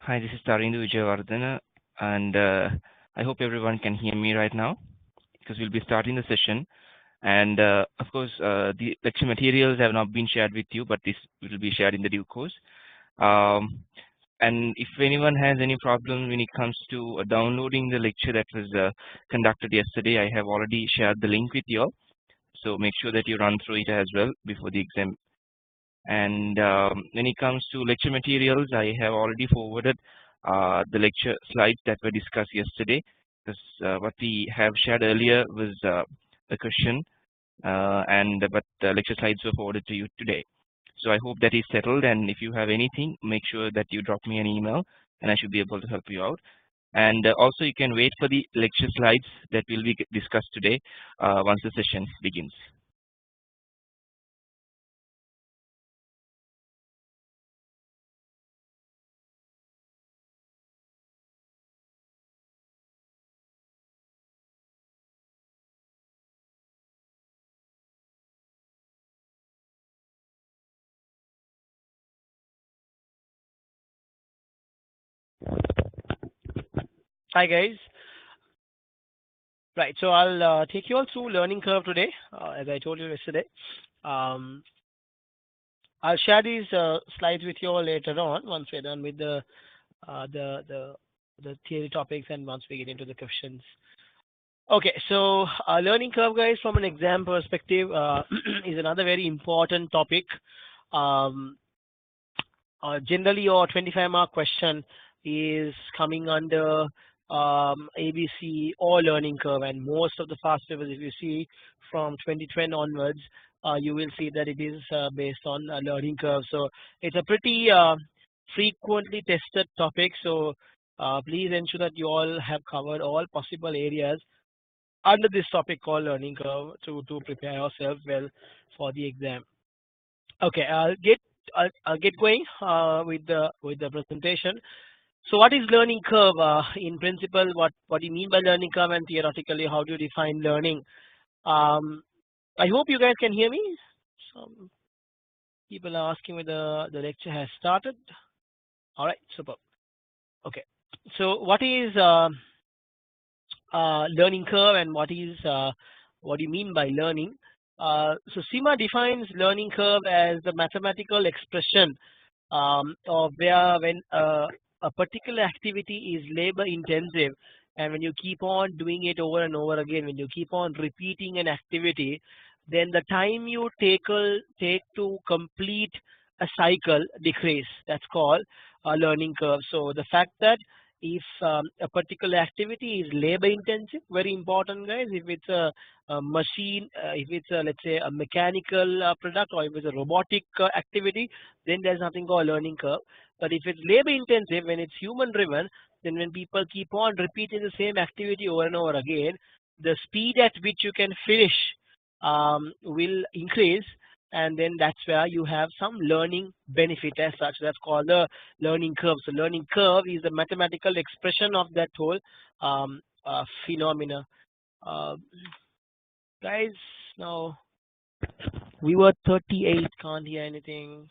Hi, this is Tarindu Vijayawardena, and I hope everyone can hear me right now because we'll be starting the session. And of course, the lecture materials have not been shared with you, but this will be shared in the due course. And if anyone has any problem when it comes to downloading the lecture that was conducted yesterday, I have already shared the link with you all. So make sure that you run through it as well before the exam. And when it comes to lecture materials, I have already forwarded the lecture slides that were discussed yesterday, because what we have shared earlier was the question, but the lecture slides were forwarded to you today. So I hope that is settled, and if you have anything, make sure that you drop me an email, and I should be able to help you out. And also, you can wait for the lecture slides that will be discussed today once the session begins. Hi guys. Right, so I'll take you all through learning curve today, as I told you yesterday. Um, I'll share these slides with you all later on once we're done with uh, the the the theory topics and once we get into the questions. Okay, so learning curve, guys, from an exam perspective, is another very important topic. Um, Generally, your 25-mark question is coming under ABC or learning curve, and most of the fast papers, if you see from 2020 onwards, you will see that it is based on learning curve. So it's a pretty frequently tested topic. So please ensure that you all have covered all possible areas under this topic called learning curve to prepare yourself well for the exam. Okay, I'll get going with the presentation. So what is learning curve? In principle, what do you mean by learning curve, and theoretically, how do you define learning? Um, I hope you guys can hear me. Some people are asking whether the lecture has started. All right, super. Okay, so what is learning curve, and what do you mean by learning? So SEMA defines learning curve as the mathematical expression of where when a particular activity is labor intensive, and when you keep on doing it over and over again, when you keep on repeating an activity, then the time you take to complete a cycle decrease. That's called a learning curve. So the fact that if a particular activity is labor intensive, very important, guys. If it's a machine, if it's let's say a mechanical product, or if it's a robotic activity, then there's nothing called learning curve. But if it's labor intensive, when it's human driven, then when people keep on repeating the same activity over and over again, the speed at which you can finish will increase, and then that's where you have some learning benefit as such. That's called the learning curve. So learning curve is the mathematical expression of that whole phenomena. Uh, Guys, now we were 38, can't hear anything.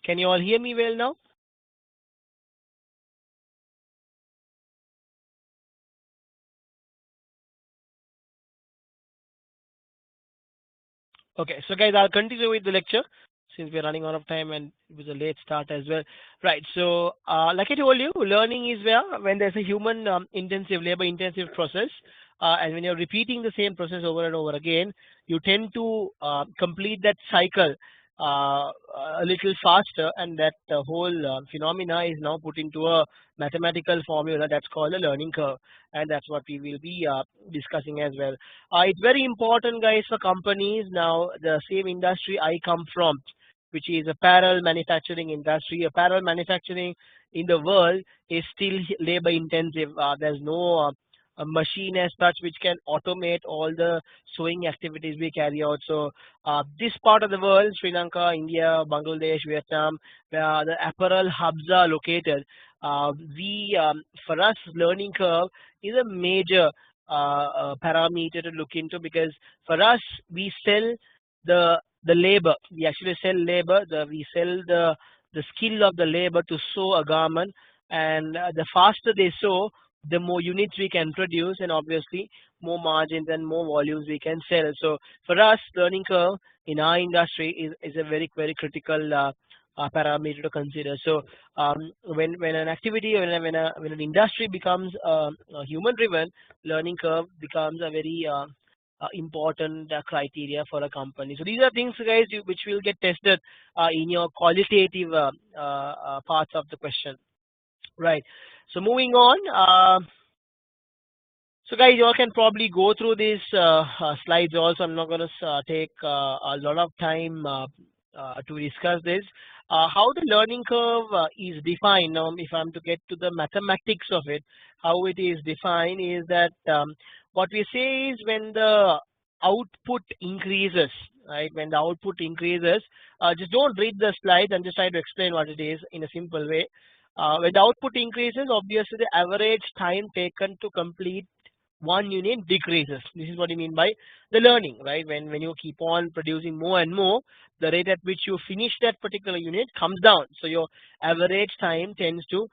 Can you all hear me well now? Okay, so guys, I'll continue with the lecture since we're running out of time and it was a late start as well. Right, so like I told you, learning is where when there's a human intensive, labor intensive process, and when you're repeating the same process over and over again, you tend to complete that cycle a little faster, and that whole phenomena is now put into a mathematical formula that's called a learning curve, and that's what we will be discussing as well. It's very important, guys, for companies. Now, the same industry I come from, which is apparel manufacturing industry. Apparel manufacturing in the world is still labor intensive. There's no a machine as such which can automate all the sewing activities we carry out. So this part of the world, Sri Lanka, India, Bangladesh, Vietnam, where the apparel hubs are located, we for us learning curve is a major parameter to look into, because for us we sell the labor. We actually sell labor. We sell the skill of the labor to sew a garment, and the faster they sew, the more units we can produce, and obviously more margins and more volumes we can sell. So for us, learning curve in our industry is a very very critical parameter to consider. So when an activity, when an industry becomes human driven, learning curve becomes a very important criteria for a company. So these are things, guys, which will get tested in your qualitative parts of the question, right? So moving on. So guys, you all can probably go through these slides also. I'm not going to take a lot of time to discuss this. How the learning curve is defined. Now, if I'm to get to the mathematics of it, how it is defined is that what we say is when the output increases, right? When the output increases, just don't read the slides and just try to explain what it is in a simple way. When the output increases, obviously the average time taken to complete one unit decreases. This is what you mean by the learning, right? When you keep on producing more and more, the rate at which you finish that particular unit comes down. So your average time tends to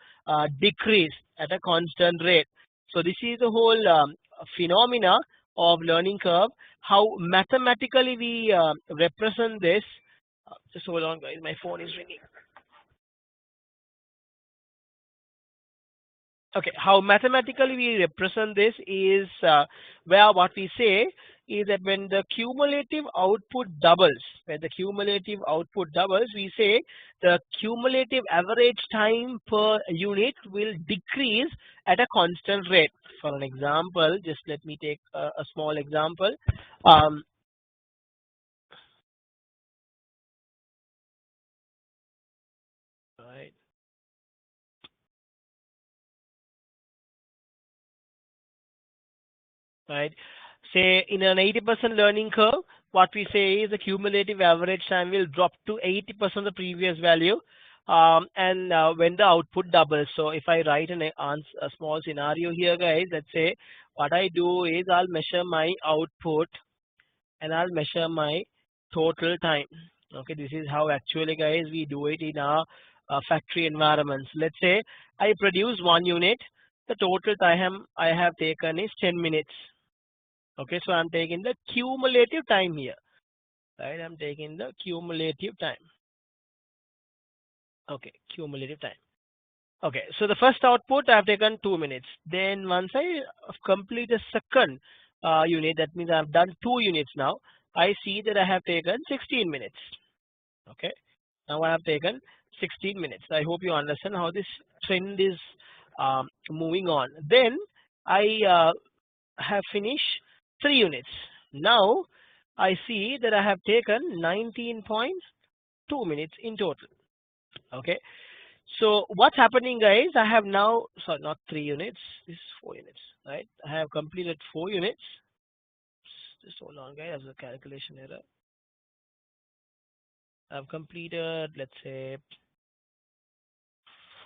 decrease at a constant rate. So this is the whole phenomena of learning curve. How mathematically we represent this. Just hold on, guys. My phone is ringing. Okay, how mathematically we represent this is where what we say is that when the cumulative output doubles, we say the cumulative average time per unit will decrease at a constant rate. For an example, just let me take a small example. Right. Right. Say in an 80% learning curve, what we say is the cumulative average time will drop to 80% of the previous value, and when the output doubles. So if I write a small scenario here, guys, let's say what I do is I'll measure my output and I'll measure my total time. Okay, this is how actually, guys, we do it in our factory environments. Let's say I produce one unit. The total time I have taken is 10 minutes. Okay, so I'm taking the cumulative time here, right? I'm taking the cumulative time. Okay, cumulative time. Okay, so the first output I've taken 2 minutes. Then once I complete the second unit, that means I've done 2 units now. I see that I have taken 16 minutes. Okay, now I have taken 16 minutes. I hope you understand how this trend is moving on. Then I have finished 3 units. Now I see that I have taken 19.2 minutes in total. Okay, so what's happening, guys? I have now, sorry, not 3 units, this is 4 units, right? I have completed 4 units. Just hold on, guys, as a calculation error. I've completed, let's say,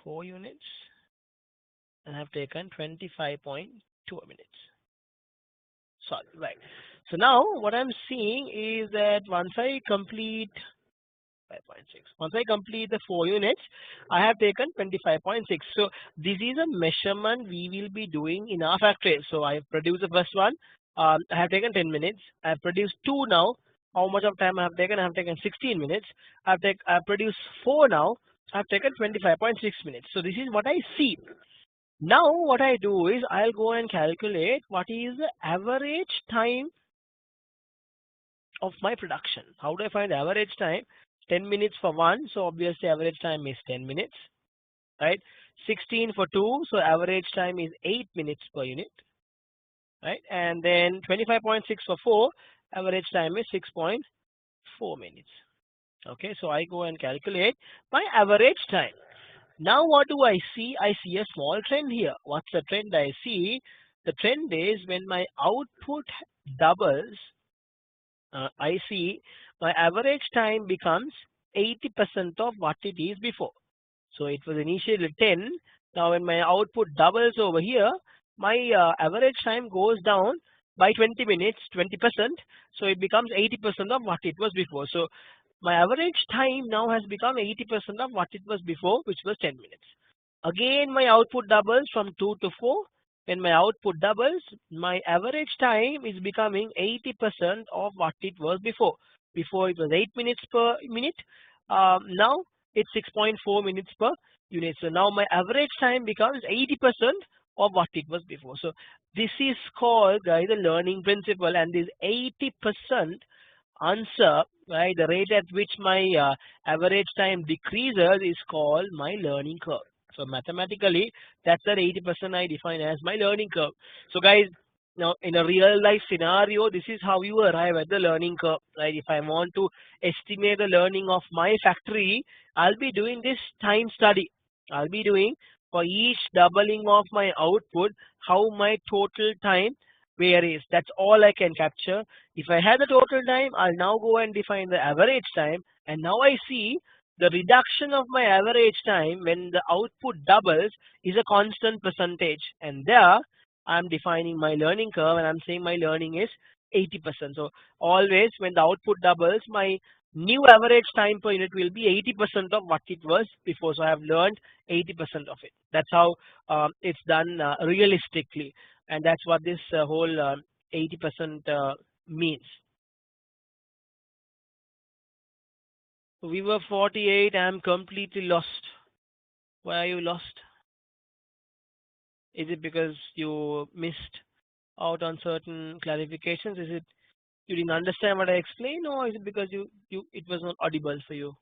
4 units and have taken 25.2 minutes. Sorry, right. So now what I'm seeing is that once I complete 5.6, once I complete the 4 units, I have taken 25.6. So this is a measurement we will be doing in our factory. So I have produced the first one. I have taken 10 minutes. I have produced 2 now. How much of time I have taken? I have taken 16 minutes. I have produced 4 now. I have taken 25.6 minutes. So this is what I see. Now what I do is I'll go and calculate what is the average time of my production. How do I find the average time? 10 minutes for 1, so obviously average time is 10 minutes, right? 16 for 2, so average time is 8 minutes per unit, right? And then 25.6 for 4, average time is 6.4 minutes. Okay, so I go and calculate my average time. Now what do I see? I see a small trend here. What's the trend I see? The trend is when my output doubles, I see my average time becomes 80% of what it is before. So it was initially 10. Now when my output doubles over here, my average time goes down by 20 minutes, 20%. So it becomes 80% of what it was before. So my average time now has become 80% of what it was before, which was 10 minutes. Again, my output doubles from 2 to 4. When my output doubles, my average time is becoming 80% of what it was before. Before it was 8 minutes per minute. Now it's 6.4 minutes per unit. So now my average time becomes 80% of what it was before. So this is called, guys, the learning principle, and this 80% answer, right, the rate at which my average time decreases is called my learning curve. So mathematically, that's the 80% I define as my learning curve. So guys, now in a real life scenario, this is how you arrive at the learning curve, right? If I want to estimate the learning of my factory, I'll be doing this time study. I'll be doing for each doubling of my output, how my total time varies. That's all I can capture. If I had the total time, I'll now go and define the average time, and now I see the reduction of my average time when the output doubles is a constant percentage, and there I'm defining my learning curve and I'm saying my learning is 80%. So always when the output doubles, my new average time per unit will be 80% of what it was before. So I have learned 80% of it. That's how it's done realistically, and that's what this whole 80% means. We were 48. I'm completely lost. Why are you lost? Is it because you missed out on certain clarifications? Is it you didn't understand what I explained, or is it because you it was not audible for you?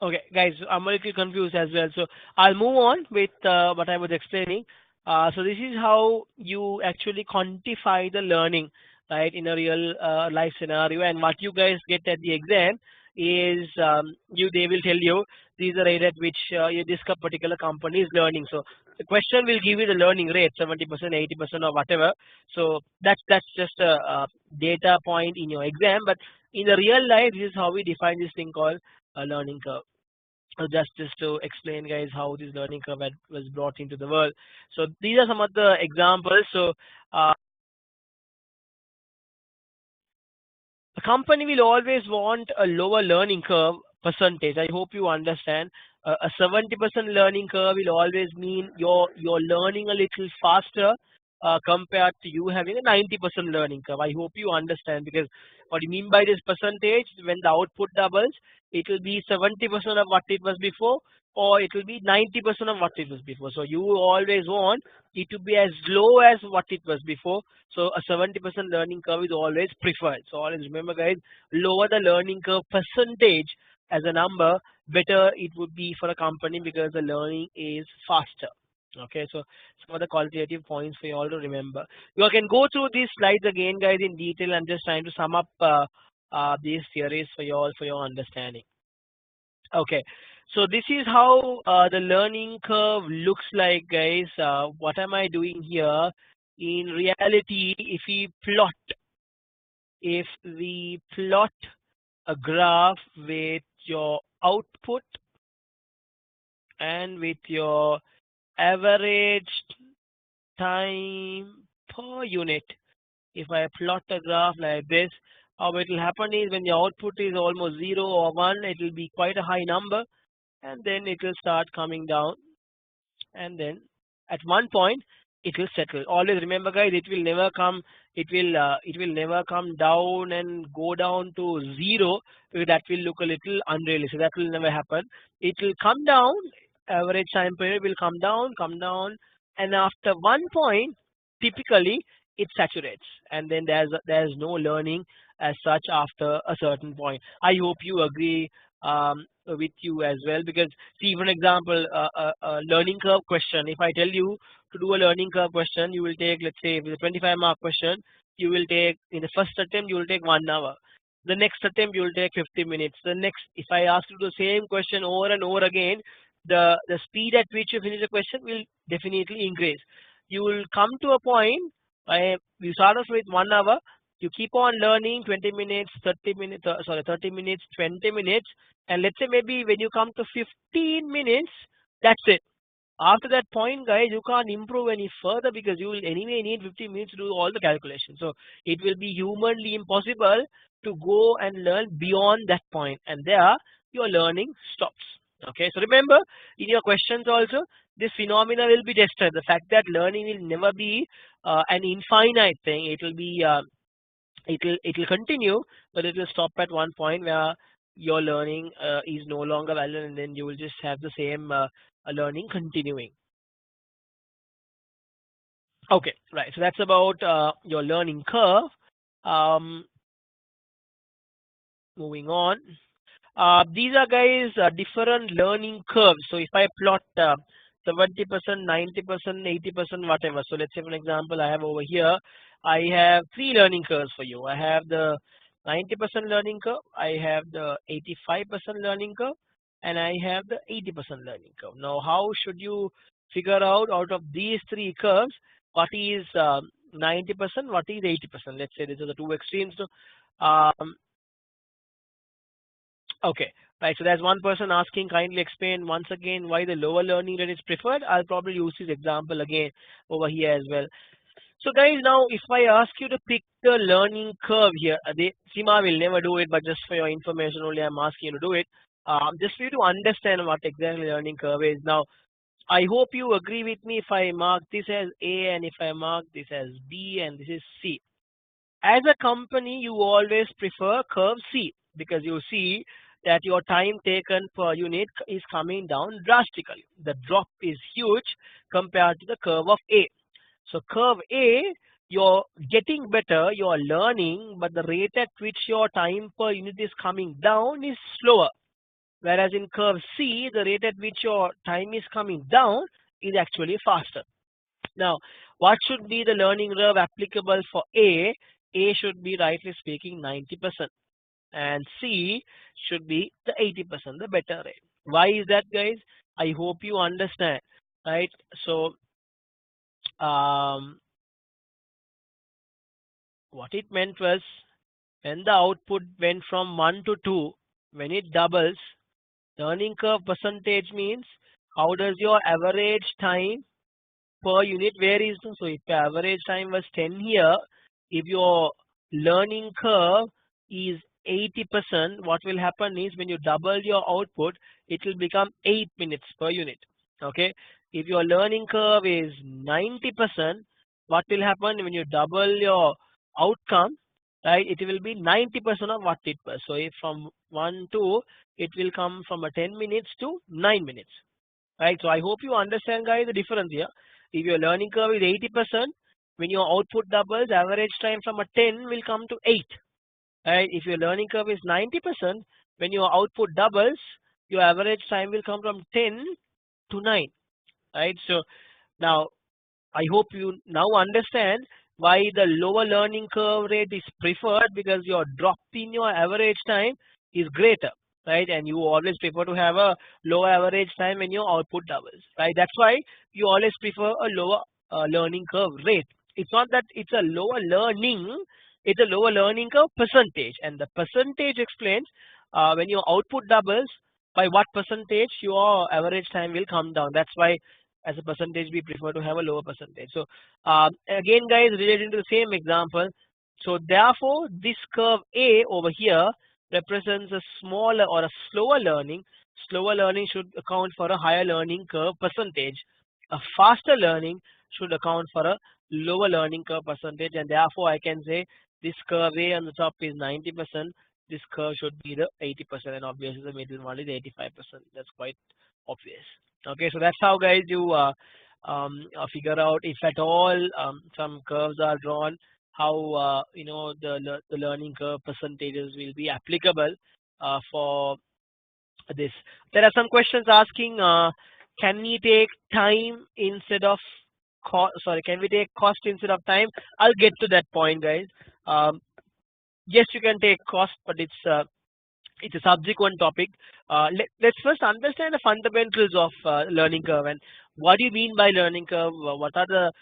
Okay, guys, I'm a little confused as well. So I'll move on with what I was explaining. So this is how you actually quantify the learning, right, in a real life scenario. And what you guys get at the exam is they will tell you these are rate at which this particular company is learning. So the question will give you the learning rate, 70%, 80%, or whatever. So that's just a data point in your exam. But in the real life, this is how we define this thing called a learning curve. Just to explain, guys, how this learning curve was brought into the world. So these are some of the examples. So a company will always want a lower learning curve percentage. I hope you understand. A 70% learning curve will always mean you're learning a little faster compared to you having a 90% learning curve. I hope you understand, because what you mean by this percentage, when the output doubles, it will be 70% of what it was before, or it will be 90% of what it was before. So you always want it to be as low as what it was before. So a 70% learning curve is always preferred. So always remember, guys, lower the learning curve percentage as a number, better it would be for a company, because the learning is faster. Okay, so some of the qualitative points for you all to remember. You all can go through these slides again, guys, in detail. I'm just trying to sum up these theories for you all for your understanding. Okay, so this is how the learning curve looks like, guys. What am I doing here? In reality, if we plot a graph with your output and with your average time per unit, if I plot a graph like this, how it will happen is when the output is almost 0 or 1, it will be quite a high number, and then it will start coming down, and then at one point it will settle. Always remember, guys, it will never come down and go down to 0, because that will look a little unrealistic. That will never happen. It will come down, average time period will come down, and after one point, typically it saturates, and then there's no learning as such after a certain point. I hope you agree with you as well, because see, for example, a learning curve question, if I tell you to do a learning curve question, you will take, let's say, if it's a 25-mark question, you will take, in the first attempt, you will take 1 hour. The next attempt you will take 50 minutes. The next, if I ask you the same question over and over again, the speed at which you finish the question will definitely increase. You will come to a point where you start off with 1 hour, you keep on learning 20 minutes, 30 minutes, 30 minutes, 20 minutes, and let's say maybe when you come to 15 minutes, that's it. After that point, guys, you can't improve any further because you will anyway need 15 minutes to do all the calculations. So it will be humanly impossible to go and learn beyond that point, and there your learning stops. Okay, so remember in your questions also, this phenomena will be tested. The fact that learning will never be an infinite thing. It will be it will continue, but it will stop at one point where your learning is no longer valid, and then you will just have the same learning continuing. Okay, right. So that's about your learning curve. Um, Moving on. These are guys different learning curves. So if I plot 70%, 90%, 80%, whatever. So let's say for example, I have over here, I have three learning curves for you. I have the 90% learning curve, I have the 85% learning curve, and I have the 80% learning curve. Now, how should you figure out of these three curves, what is 90%, what is 80%? Let's say these are the two extremes. So, okay, right. So there's one person asking, kindly explain once again why the lower learning rate is preferred. I'll probably use this example again over here as well. So guys, now if I ask you to pick the learning curve here, Sima will never do it, but just for your information only, I'm asking you to do it. Just for you to understand what exactly learning curve is. Now, I hope you agree with me if I mark this as A and if I mark this as B and this is C. As a company, you always prefer curve C because you see that your time taken per unit is coming down drastically. The drop is huge compared to the curve of A. So curve A, you're getting better, you're learning, but the rate at which your time per unit is coming down is slower. Whereas in curve C, the rate at which your time is coming down is actually faster. Now, what should be the learning curve applicable for A? A should be, rightly speaking, 90%. And C should be the 80%, the better rate. Why is that, guys? I hope you understand, right? So, what it meant was when the output went from 1 to 2, when it doubles, learning curve percentage means how does your average time per unit varies. So if the average time was 10 here, if your learning curve is 80%, what will happen is when you double your output, it will become 8 minutes per unit. Okay. If your learning curve is 90%, what will happen when you double your outcome, right? It will be 90% of what it was. So if from 1 to, it will come from a 10 minutes to 9 minutes. Right. So I hope you understand, guys, the difference here. If your learning curve is 80%, when your output doubles, average time from a 10 will come to 8. Right. If your learning curve is 90%, when your output doubles, your average time will come from 10 to 9. Right. So now I hope you now understand why the lower learning curve rate is preferred, because your drop in your average time is greater, right? And you always prefer to have a lower average time when your output doubles, right? That's why you always prefer a lower learning curve rate. It's not that it's a lower learning, it's a lower learning curve percentage, and the percentage explains when your output doubles, by what percentage your average time will come down. That's why as a percentage we prefer to have a lower percentage. So again, guys, relating to the same example, so therefore this curve A over here represents a smaller or a slower learning. Slower learning should account for a higher learning curve percentage. A faster learning should account for a lower learning curve percentage, and therefore I can say this curve A on the top is 90%, this curve should be the 80%, and obviously the middle one is 85%. That's quite obvious. Okay, so that's how, guys, you figure out, if at all some curves are drawn, how the learning curve percentages will be applicable for this. There are some questions asking, can we take time instead of can we take cost instead of time? I'll get to that point, guys. Yes, you can take cost, but it's a subsequent topic. Let's first understand the fundamentals of learning curve and what do you mean by learning curve, what are the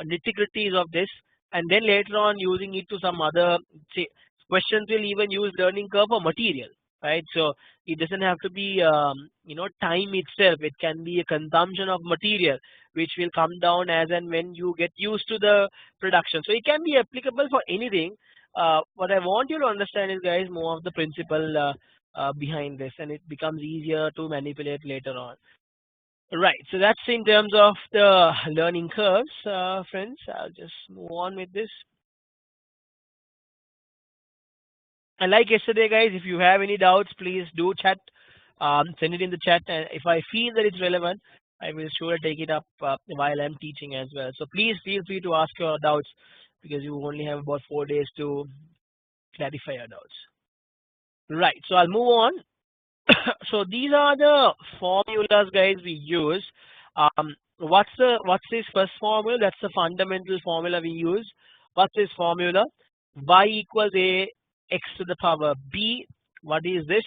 nitty-gritties of this, and then later on using it to some other say, questions will even use learning curve for material, right? So it doesn't have to be time itself. It can be a consumption of material which will come down as and when you get used to the production. So it can be applicable for anything. What I want you to understand is, guys, more of the principle behind this, and it becomes easier to manipulate later on. Right. So that's in terms of the learning curves, friends. I'll just move on with this. And like yesterday, guys, if you have any doubts, please do chat. Send it in the chat, and if I feel that it's relevant, I will sure take it up while I'm teaching as well. So please feel free to ask your doubts because you only have about 4 days to clarify your doubts. Right. So I'll move on. So these are the formulas, guys, we use. What's this first formula? That's the fundamental formula we use. What's this formula? Y equals a x to the power b. What is this?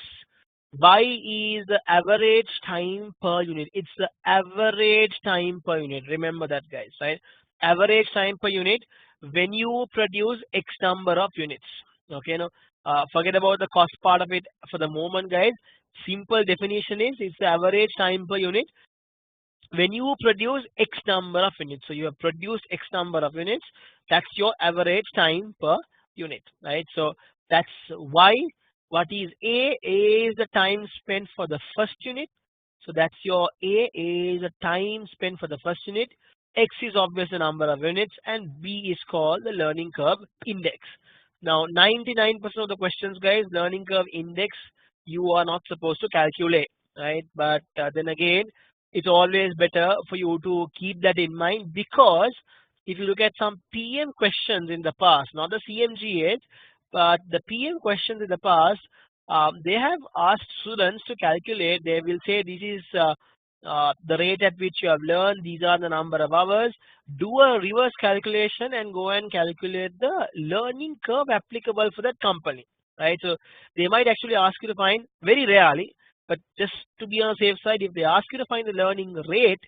Y is the average time per unit. It's the average time per unit. Remember that, guys, right? Average time per unit when you produce X number of units. Okay, no, forget about the cost part of it for the moment, guys. Simple definition is it's the average time per unit when you produce X number of units. So you have produced X number of units. That's your average time per unit, right? So that's Y. What is A? A is the time spent for the first unit. So that's your A. A is the time spent for the first unit. X is obviously the number of units, and B is called the learning curve index. Now, 99% of the questions, guys, learning curve index, you are not supposed to calculate, right? But then again, it's always better for you to keep that in mind because if you look at some PM questions in the past, not the CMGAs, but the PM questions in the past, they have asked students to calculate. They will say this is the rate at which you have learned, these are the number of hours. Do a reverse calculation and go and calculate the learning curve applicable for that company, right? So they might actually ask you to find, very rarely, but just to be on the safe side, if they ask you to find the learning rate,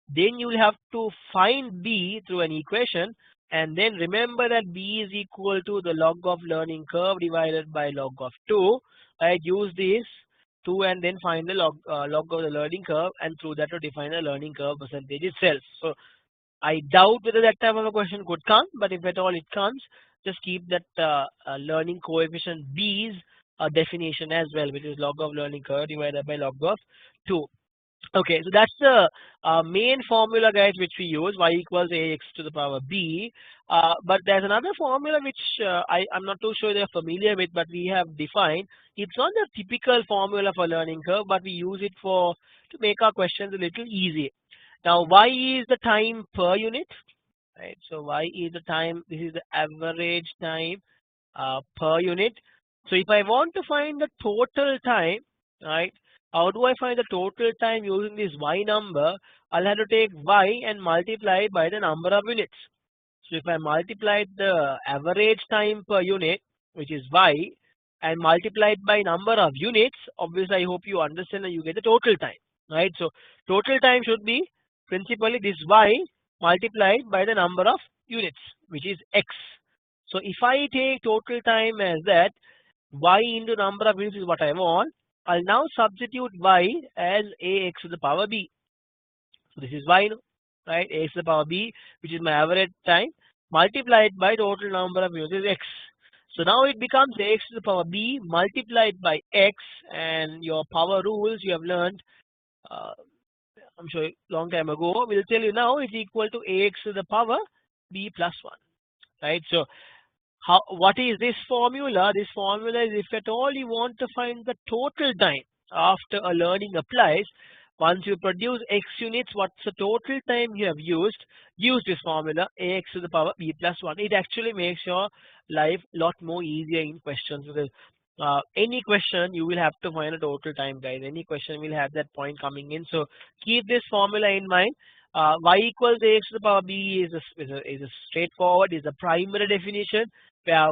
then you will have to find B through an equation, and then remember that B is equal to the log of learning curve divided by log of 2. Right? Use this 2 and then find the log of the learning curve, and through that to define the learning curve percentage itself. So I doubt whether that type of a question could come, but if at all it comes, just keep that learning coefficient B's definition as well, which is log of learning curve divided by log of 2. Okay, so that's the main formula, guys, which we use, y equals ax to the power b. But there's another formula which I'm not too sure they're familiar with, but we have defined. It's not the typical formula for learning curve, but we use it to make our questions a little easy. Now, y is the time per unit, right? So y is the time, this is the average time per unit. So if I want to find the total time, right? How do I find the total time using this y number? I'll have to take y and multiply by the number of units. So if I multiply the average time per unit, which is y, and multiply it by number of units, obviously I hope you understand that you get the total time, right? So total time should be principally this y multiplied by the number of units, which is x. So if I take total time as that, y into number of units is what I want. I'll now substitute y as ax to the power b. So this is y, right? Ax to the power b, which is my average time, multiplied by total number of units is x. So now it becomes ax to the power b multiplied by x, and your power rules you have learned, I'm sure long time ago, will tell you now it's equal to ax to the power b plus 1, right? So what is this formula? This formula is if at all you want to find the total time after a learning applies, once you produce x units, what's the total time you have used, use this formula ax to the power b plus 1. It actually makes your life a lot more easier in questions because any question you will have to find a total time, guys. Any question will have that point coming in. So keep this formula in mind. Y equals ax to the power b is a straightforward, is a primary definition where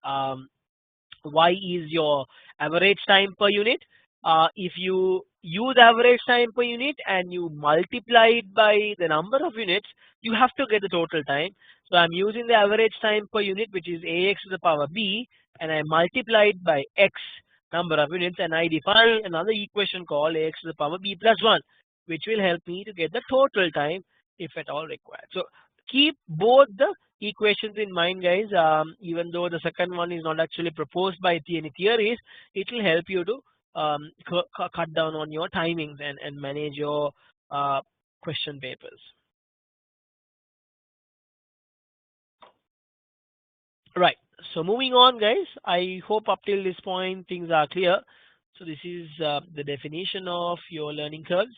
um, y is your average time per unit. If you use average time per unit and you multiply it by the number of units, you have to get the total time. So I'm using the average time per unit, which is ax to the power b, and I multiply it by x number of units, and I define another equation called ax to the power b plus 1, which will help me to get the total time if at all required. So keep both the equations in mind, guys. Even though the second one is not actually proposed by any theories, it will help you to cut down on your timings and manage your question papers. Right. So moving on, guys. I hope up till this point things are clear. So this is the definition of your learning curves.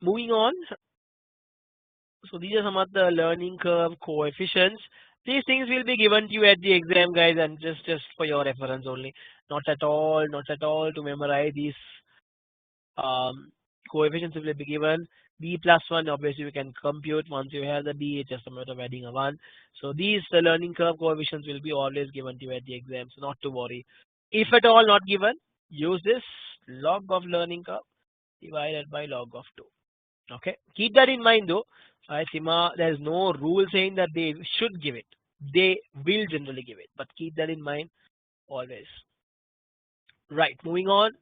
Moving on. So these are some of the learning curve coefficients. These things will be given to you at the exam, guys, and just for your reference only. Not at all to memorize these um, coefficients will be given. B plus 1, obviously you can compute once you have the B, it's just a matter of adding a 1. So these the learning curve coefficients will be always given to you at the exam, so not to worry. If at all not given, use this log of learning curve divided by log of 2. Okay, keep that in mind though. Sima, there's no rule saying that they should give it. They will generally give it, but keep that in mind always. Right, moving on.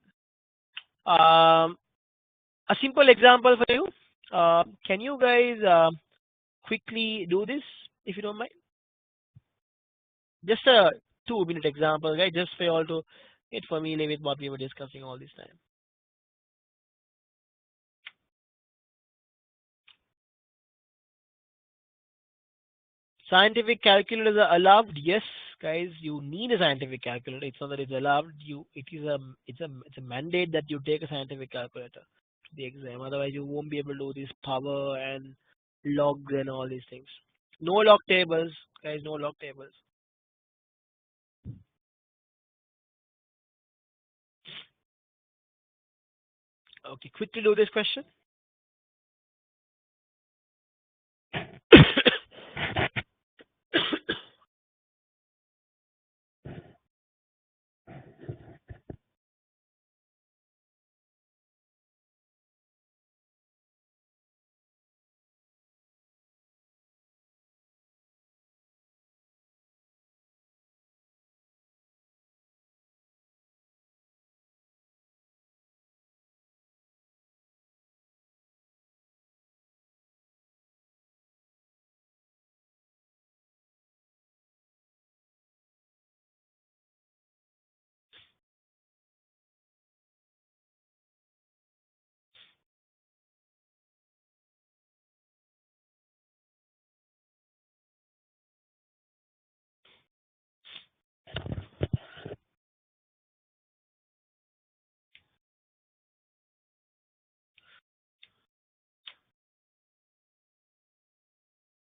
Um, a simple example for you. Can you guys quickly do this if you don't mind? Just a 2-minute example, guys, just for you all to get familiar with what we were discussing all this time. Scientific calculators are allowed. Yes, guys, you need a scientific calculator. It's not that it's allowed. It's a mandate that you take a scientific calculator to the exam. Otherwise, you won't be able to do this power and logs and all these things. No log tables, guys. No log tables. Okay, quickly do this question.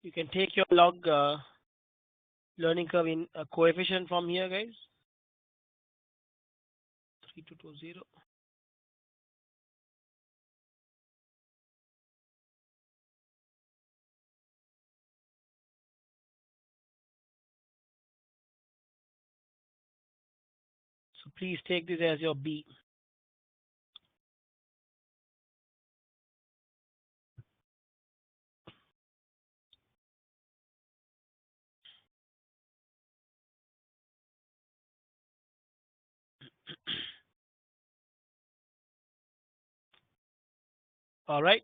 You can take your log learning curve in a coefficient from here, guys. 3220. So please take this as your B. All right.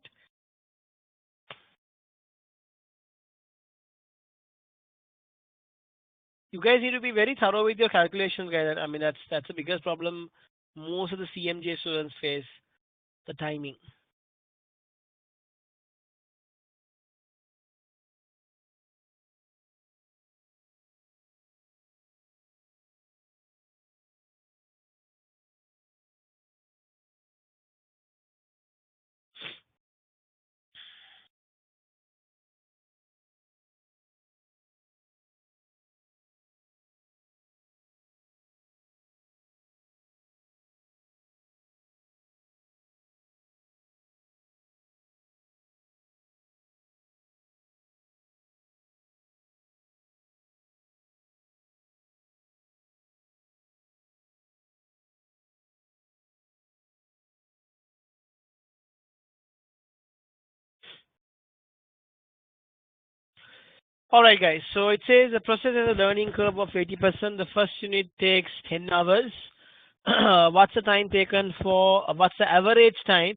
You guys need to be very thorough with your calculations, guys. I mean, that's the biggest problem most of the CMJ students face, the timing. All right, guys. So it says the process has a learning curve of 80%. The first unit takes 10 hours. What's the time taken for? What's the average time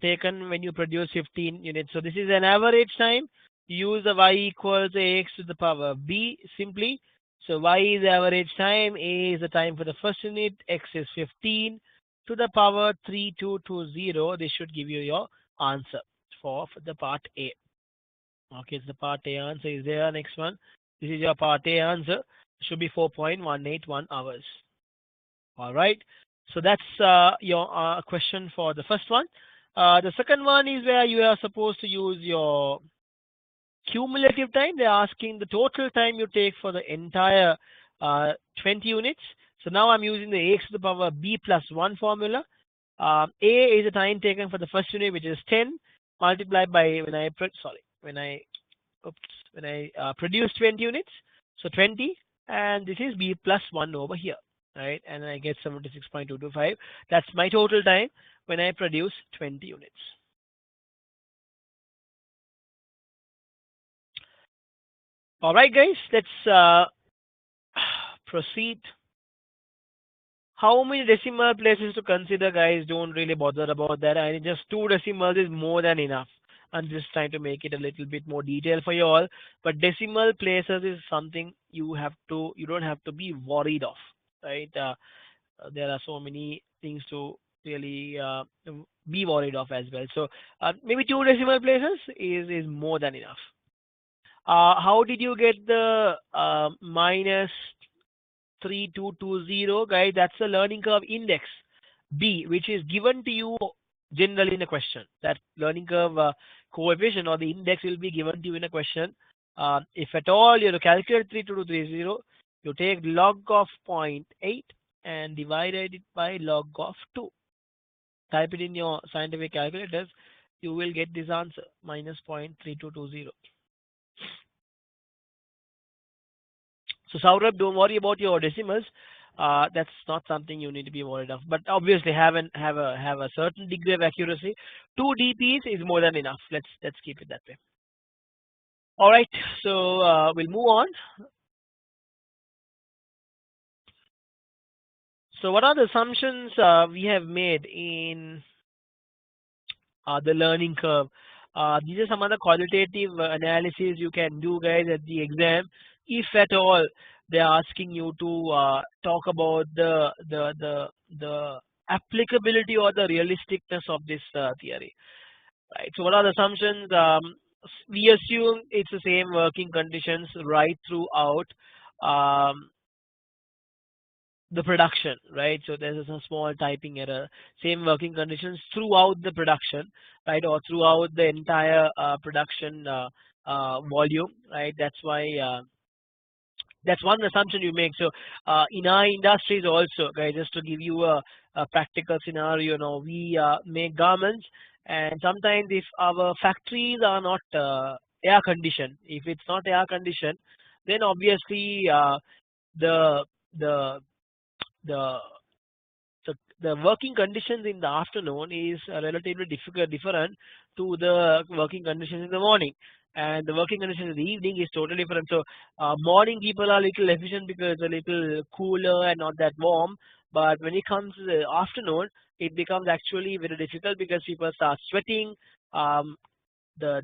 taken when you produce 15 units? So this is an average time. Use the y equals ax to the power b simply. So y is the average time. A is the time for the first unit. X is 15 to the power 3220. This should give you your answer for the part A. Okay, it's the part A answer is there. Next one. This is your part A answer. Should be 4.181 hours. All right. So that's your question for the first one. The second one is where you are supposed to use your cumulative time. They're asking the total time you take for the entire 20 units. So now I'm using the x to the power b plus 1 formula. A is the time taken for the first unit, which is 10, multiplied by when I produce 20 units. So 20, and this is b plus 1 over here, right? And I get 76.225. That's my total time when I produce 20 units. All right, guys, let's proceed. How many decimal places to consider, guys? Don't really bother about that. I just 2 decimals is more than enough. I'm just trying to make it a little bit more detailed for you all. But decimal places is something you don't have to be worried of, right? There are so many things to really be worried of as well. So maybe 2 decimal places is more than enough. How did you get the minus 3220, guys? That's the learning curve index B, which is given to you generally in a question. That learning curve coefficient or the index will be given to you in a question. If at all you have to calculate 32230, you take log of zero point 0.8 and divided it by log of 2. Type it in your scientific calculators. You will get this answer, minus 0.3220. So Saurabh, don't worry about your decimals. That's not something you need to be worried of. But obviously, have a certain degree of accuracy. 2 DPs is more than enough. Let's keep it that way. All right. So we'll move on. So what are the assumptions we have made in the learning curve? These are some other qualitative analysis you can do, guys, at the exam, if at all they're asking you to talk about the applicability or the realisticness of this theory, right? So what are the assumptions? We assume it's the same working conditions right throughout the production, right? So there's a small typing error. Same working conditions throughout the production, right, or throughout the entire production volume, right? That's why that's one assumption you make. So in our industries also, guys, just to give you a practical scenario, we make garments, and sometimes if our factories are not air conditioned, if it's not air conditioned, then obviously the the the the working conditions in the afternoon is relatively different to the working conditions in the morning, and the working conditions in the evening is totally different. So morning people are little efficient because it's a little cooler and not that warm, but when it comes to the afternoon, it becomes actually very difficult because people start sweating. um, the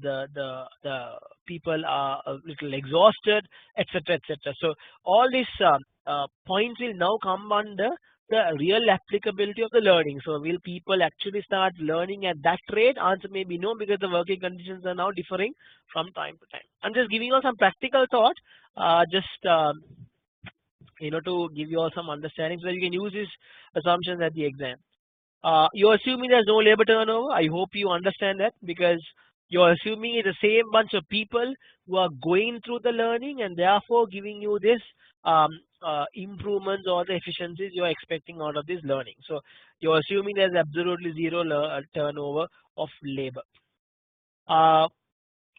people are a little exhausted, etc., etc. So all these points will now come under the real applicability of the learning. So will people actually start learning at that rate? Answer may be no, because the working conditions are now differing from time to time. I'm just giving you some practical thought, just to give you all some understanding so that you can use these assumptions at the exam. You're assuming there's no labor turnover. I hope you understand that, because you're assuming it's the same bunch of people who are going through the learning and therefore giving you this improvements or the efficiencies you're expecting out of this learning. So you're assuming there's absolutely zero turnover of labor. Uh,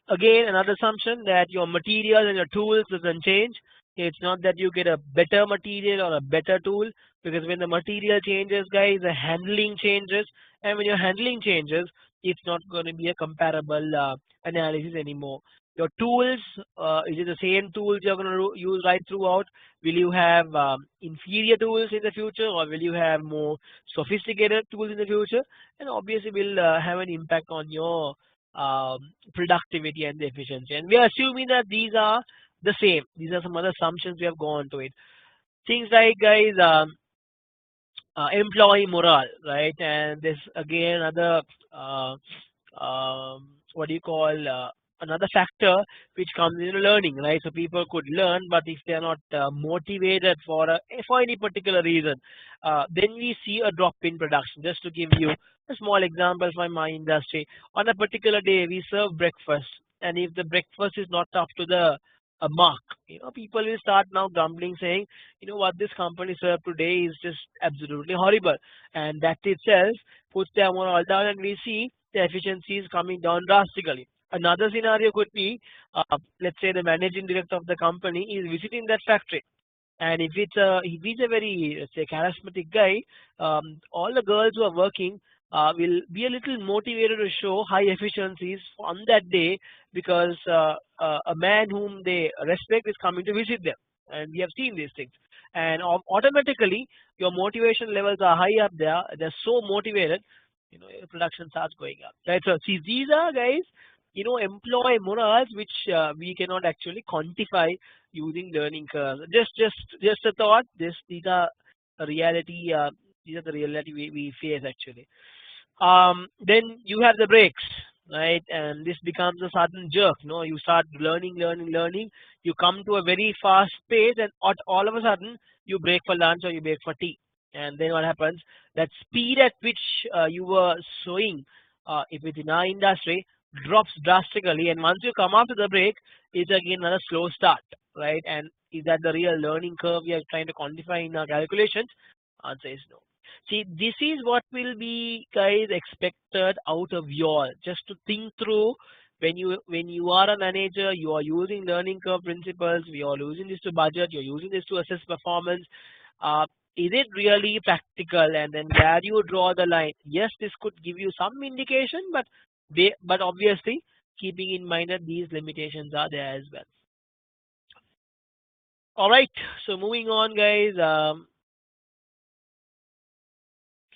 Again, another assumption that your materials and your tools doesn't change. It's not that you get a better material or a better tool, because when the material changes, guys, the handling changes, and when your handling changes, it's not going to be a comparable analysis anymore. Your tools, is it the same tools you're going to use right throughout? Will you have inferior tools in the future, or will you have more sophisticated tools in the future? And obviously will have an impact on your productivity and the efficiency. And we are assuming that these are the same. These are some other assumptions we have gone to it. Things like, guys, employee morale, right? And this again another what do you call another factor which comes into learning, right? So people could learn, but if they are not motivated for any particular reason, then we see a drop in production. Just to give you a small example from my industry, on a particular day we serve breakfast, and if the breakfast is not up to the mark, people will start now grumbling, saying, what this company served today is just absolutely horrible, and that itself puts their morale down, and we see the efficiency is coming down drastically. Another scenario could be, let's say the managing director of the company is visiting that factory, and if he's a very, let's say, charismatic guy, all the girls who are working will be a little motivated to show high efficiencies on that day, because a man whom they respect is coming to visit them, and we have seen these things. And automatically your motivation levels are high up there. They're so motivated, your production starts going up. Right. So see, these are, guys, employee morals which we cannot actually quantify using learning curves. Just a thought. These are a reality. These are the reality we face actually. Then you have the breaks, right? And this becomes a sudden jerk. You start learning. You come to a very fast pace, and all of a sudden you break for lunch or you break for tea. And then what happens? That speed at which you were showing, if it's in our industry, drops drastically. And once you come after the break, it's again another slow start, right? And is that the real learning curve we are trying to quantify in our calculations? Answer is no. See, this is what will be, guys, expected out of you all. Just to think through, when you are a manager, you are using learning curve principles. We are using this to budget. You're using this to assess performance. Is it really practical? And then where do you draw the line? Yes, this could give you some indication, but obviously keeping in mind that these limitations are there as well. All right. So moving on, guys.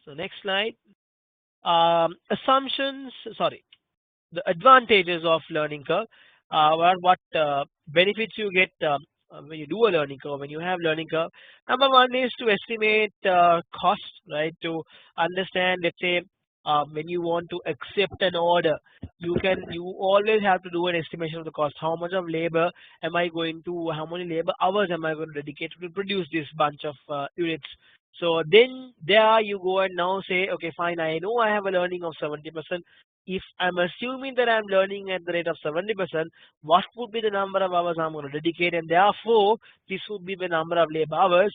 So next slide. Assumptions. Sorry, the advantages of learning curve. What benefits you get when you do a learning curve, when you have learning curve. Number one is to estimate cost, right? To understand, let's say, when you want to accept an order, you always have to do an estimation of the cost. How much of labor am I going to? How many labor hours am I going to dedicate to produce this bunch of units? So then there you go and now say, okay, fine, I know I have a learning of 70%. If I'm assuming that I'm learning at the rate of 70%, what would be the number of hours I'm going to dedicate? And therefore, this would be the number of labor hours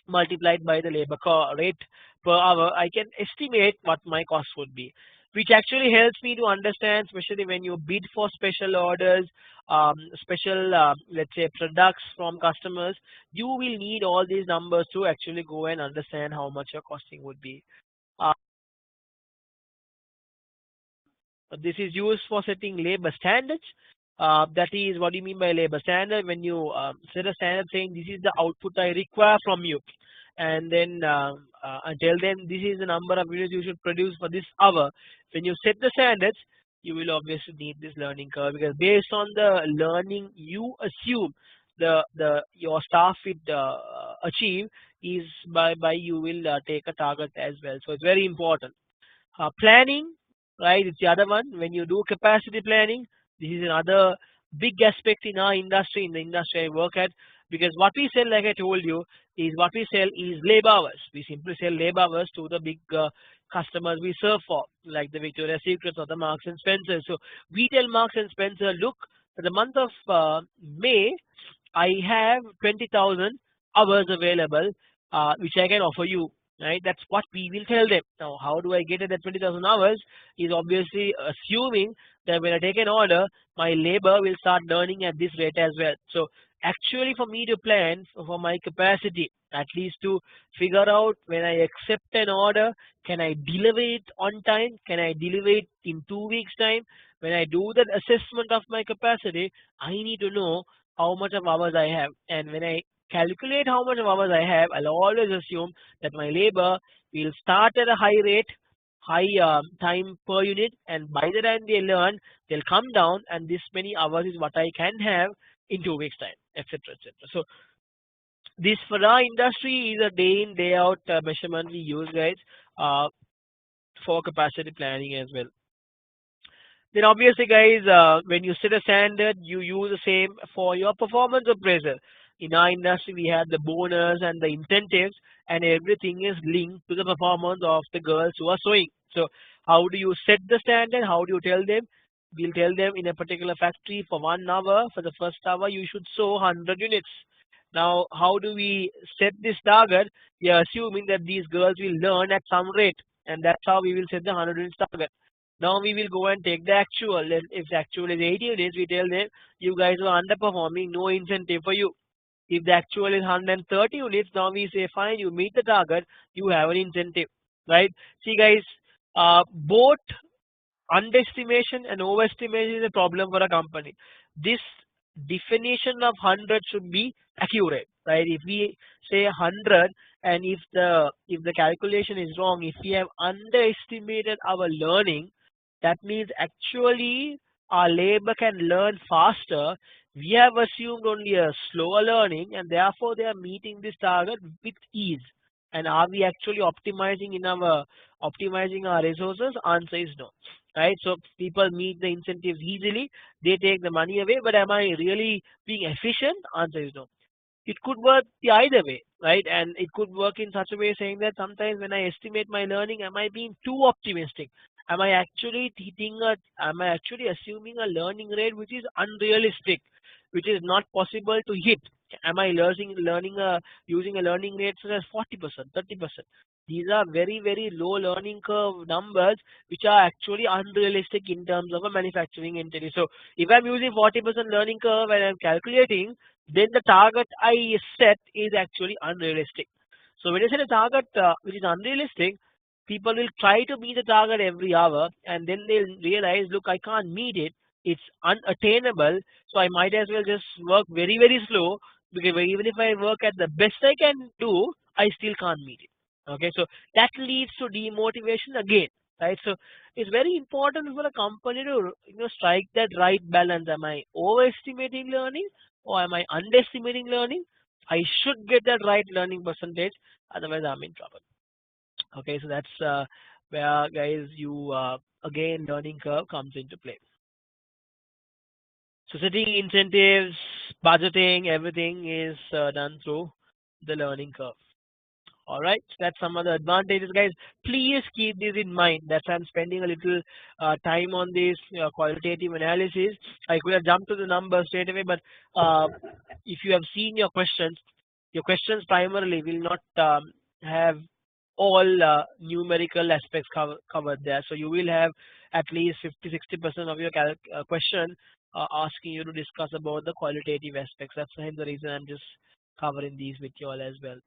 multiplied by the labor rate per hour. I can estimate what my cost would be, which actually helps me to understand, especially when you bid for special orders, special, let's say, products from customers. You will need all these numbers to actually go and understand how much your costing would be. This is used for setting labor standards. That is, what do you mean by labor standard? When you set a standard saying this is the output I require from you, and then tell them this is the number of videos you should produce for this hour. When you set the standards, you will obviously need this learning curve, because based on the learning you assume your staff would achieve, is by you will take a target as well. So it's very important. Planning, right? It's the other one. When you do capacity planning, this is another big aspect in our industry, in the industry I work at, because what we sell, like I told you, is what we sell is labor hours. We simply sell labor hours to the big customers we serve for, like the Victoria's Secrets or the Marks and Spencer. So we tell Marks and Spencer, look, for the month of May, I have 20,000 hours available, which I can offer you. Right, that's what we will tell them. Now, how do I get it at 20,000 hours? Is obviously assuming that when I take an order, my labor will start learning at this rate as well. So actually for me to plan for my capacity, at least to figure out when I accept an order, can I deliver it on time? Can I deliver it in 2 weeks' time? When I do that assessment of my capacity, I need to know how much of hours I have. And when I calculate how much of hours I have, I'll always assume that my labor will start at a high rate, high time per unit, and by the time they learn, they'll come down, and this many hours is what I can have in 2 weeks' time, etc., etc. So this for our industry is a day in day out measurement we use, guys, uh, for capacity planning as well. Then obviously, guys, when you set a standard, you use the same for your performance appraisal. In our industry, we have the bonus and the incentives, and everything is linked to the performance of the girls who are sewing. So, how do you set the standard? How do you tell them? We'll tell them in a particular factory for 1 hour, for the first hour, you should sew 100 units. Now, how do we set this target? We are assuming that these girls will learn at some rate, and that's how we will set the 100 units target. Now we will go and take the actual. And if the actual is 80 units, we tell them, you guys are underperforming, no incentive for you. If the actual is 130 units, now we say, fine, you meet the target, you have an incentive, right? See, guys, both underestimation and overestimation is a problem for a company. This definition of 100 should be accurate, right? If we say 100, and if the calculation is wrong, if we have underestimated our learning, that means actually our labor can learn faster. We have assumed only a slower learning, and therefore they are meeting this target with ease. And are we actually optimizing our resources? Answer is no, right? So people meet the incentives easily, they take the money away, but am I really being efficient? Answer is no. It could work the either way, right? And it could work in such a way saying that sometimes when I estimate my learning, am I being too optimistic? Am I actually assuming a learning rate which is unrealistic, which is not possible to hit? Am I using a learning rate such as 40%, 30%? These are very, very low learning curve numbers which are actually unrealistic in terms of a manufacturing entity. So if I'm using 40% learning curve and I'm calculating, then the target I set is actually unrealistic. So when you set a target which is unrealistic, people will try to meet the target every hour, and then they'll realize, look, I can't meet it. It's unattainable, so I might as well just work very, very slow, because even if I work at the best I can do, I still can't meet it. Okay, so that leads to demotivation again, right? So it's very important for a company to strike that right balance. Am I overestimating learning, or am I underestimating learning? I should get that right learning percentage, otherwise I'm in trouble. Okay, so that's where, guys, you again learning curve comes into play. So setting incentives, budgeting, everything is done through the learning curve. All right, so that's some of the advantages, guys. Please keep this in mind. That's why I'm spending a little time on this qualitative analysis. I could have jumped to the numbers straight away, but if you have seen your questions primarily will not have all numerical aspects covered there. So you will have at least 50-60% of your question asking you to discuss about the qualitative aspects. That's hence the reason I'm just covering these with you all as well.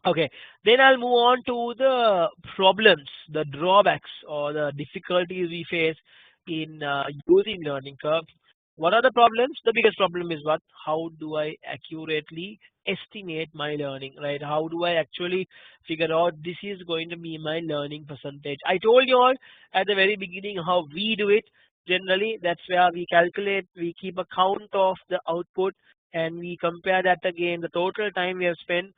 Okay, then I'll move on to the problems, the drawbacks, or the difficulties we face in using learning curve. What are the problems? The biggest problem is what? How do I accurately estimate my learning, right? How do I actually figure out this is going to be my learning percentage? I told you all at the very beginning how we do it. Generally, that's where we keep a count of the output, and we compare that again, the total time we have spent,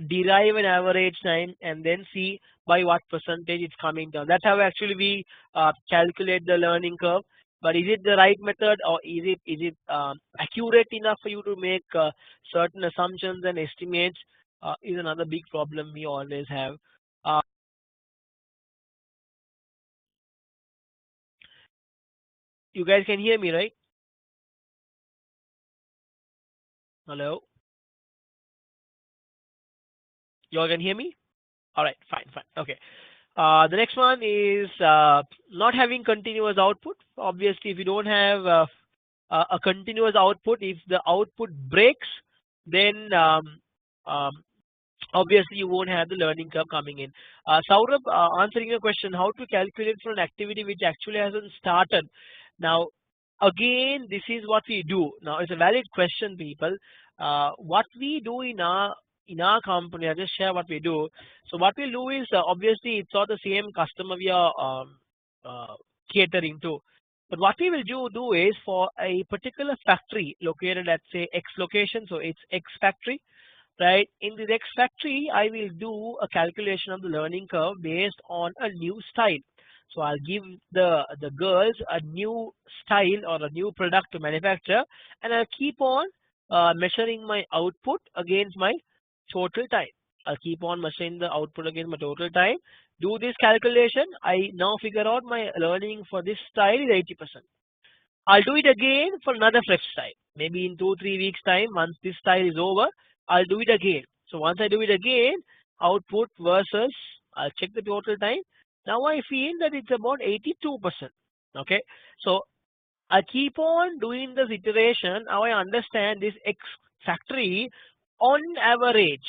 derive an average time, and then see by what percentage it's coming down. That's how actually we calculate the learning curve. But is it the right method, or is it accurate enough for you to make certain assumptions and estimates? Is another big problem we always have. Uh, you guys can hear me, right? Hello, you all can hear me? All right, fine, fine. Okay. The next one is not having continuous output. Obviously, if you don't have a continuous output. If the output breaks, then obviously you won't have the learning curve coming in. Saurabh, answering your question, how to calculate for an activity which actually hasn't started. Now, again, this is what we do. Now, it's a valid question, people. What we do in our company, I'll just share what we do. So what we'll do is, obviously, it's not the same customer we are catering to. But what we will do is for a particular factory located at say X location, so it's X factory, right? In the next factory, I will do a calculation of the learning curve based on a new style. So I'll give the girls a new style or a new product to manufacture, and I'll keep on measuring my output against my total time. I'll keep on measuring the output against my total time. Do this calculation. I now figure out my learning for this style is 80%. I'll do it again for another fresh style. Maybe in 2-3 weeks time, once this style is over, I'll do it again. So once I do it again, output versus, I'll check the total time. Now I feel that it's about 82%. Okay. So I keep on doing this iteration. Now I understand this X factory on average,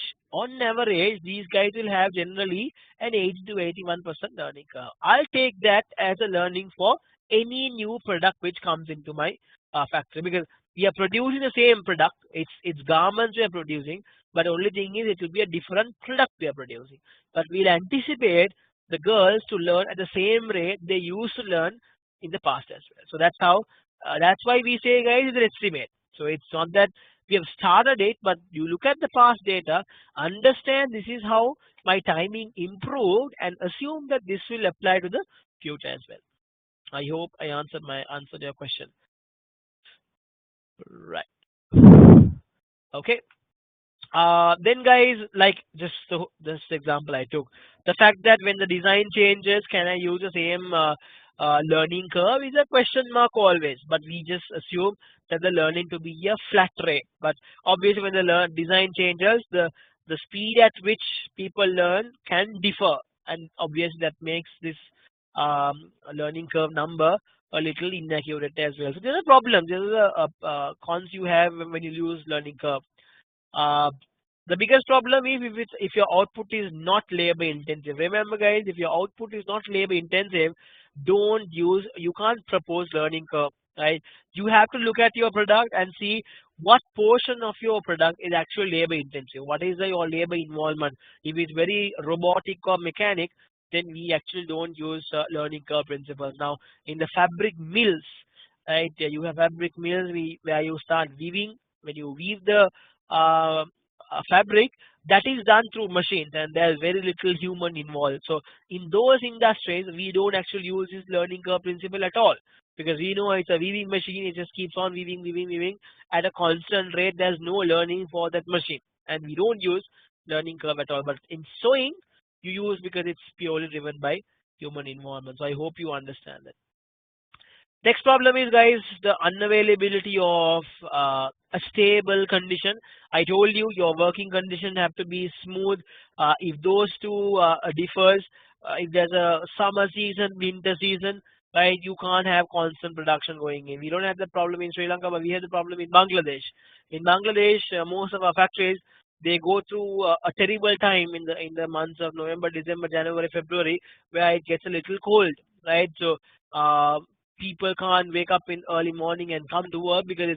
these guys will have generally an 80 to 81% learning curve. I'll take that as a learning for any new product which comes into my factory, because we are producing the same product. It's garments we are producing, but only thing is it will be a different product we are producing. But we'll anticipate the girls to learn at the same rate they used to learn in the past as well. So that's how. That's why we say, guys, it's an estimate. So it's not that we have started it, but you look at the past data, understand this is how my timing improved, and assume that this will apply to the future as well. I hope I answered your question. Right. Okay. Then guys, like just this example I took, the fact that when the design changes, can I use the same learning curve is a question mark always, but we just assume that the learning to be a flat rate. But obviously when the design changes, the speed at which people learn can differ, and obviously that makes this learning curve number a little inaccurate as well. So there's a problem. There's a cons you have when you use learning curve. Uh, the biggest problem is if your output is not labor intensive. Remember, guys, if your output is not labor intensive, you can't propose learning curve, right? You have to look at your product and see what portion of your product is actually labor intensive. What is your labor involvement? If it's very robotic or mechanic, then we actually don't use learning curve principles. Now, in the fabric mills, right, you have fabric mills where you start weaving. When you weave the fabric, that is done through machines, and there's very little human involved. So in those industries, we don't actually use this learning curve principle at all, because we know it's a weaving machine. It just keeps on weaving at a constant rate. There's no learning for that machine, and we don't use learning curve at all. But in sewing, you use, because it's purely driven by human involvement. So I hope you understand that. Next problem is, guys, the unavailability of a stable condition. I told you your working condition have to be smooth. If those two differs, if there's a summer season, winter season, right, you can't have constant production going in. We don't have the problem in Sri Lanka, but we have the problem in Bangladesh. In Bangladesh, most of our factories, they go through a terrible time in the months of November, December, January, February, where it gets a little cold, right? So uh, people can't wake up in early morning and come to work because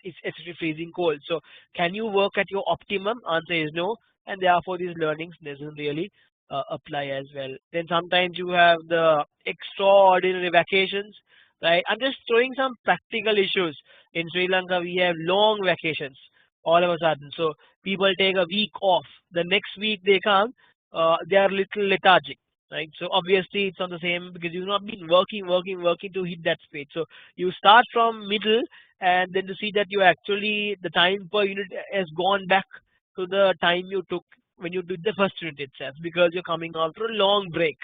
it's actually freezing cold. So can you work at your optimum? Answer is no, and therefore these learnings doesn't really apply as well. Then sometimes you have the extraordinary vacations, right? I'm just throwing some practical issues. In Sri Lanka, we have long vacations all of a sudden. So people take a week off. The next week they come, they are little lethargic, right? So obviously it's not the same, because you've not been working to hit that speed. So you start from middle, and then to see that you actually, the time per unit has gone back to the time you took when you did the first unit itself, because you're coming after a long break.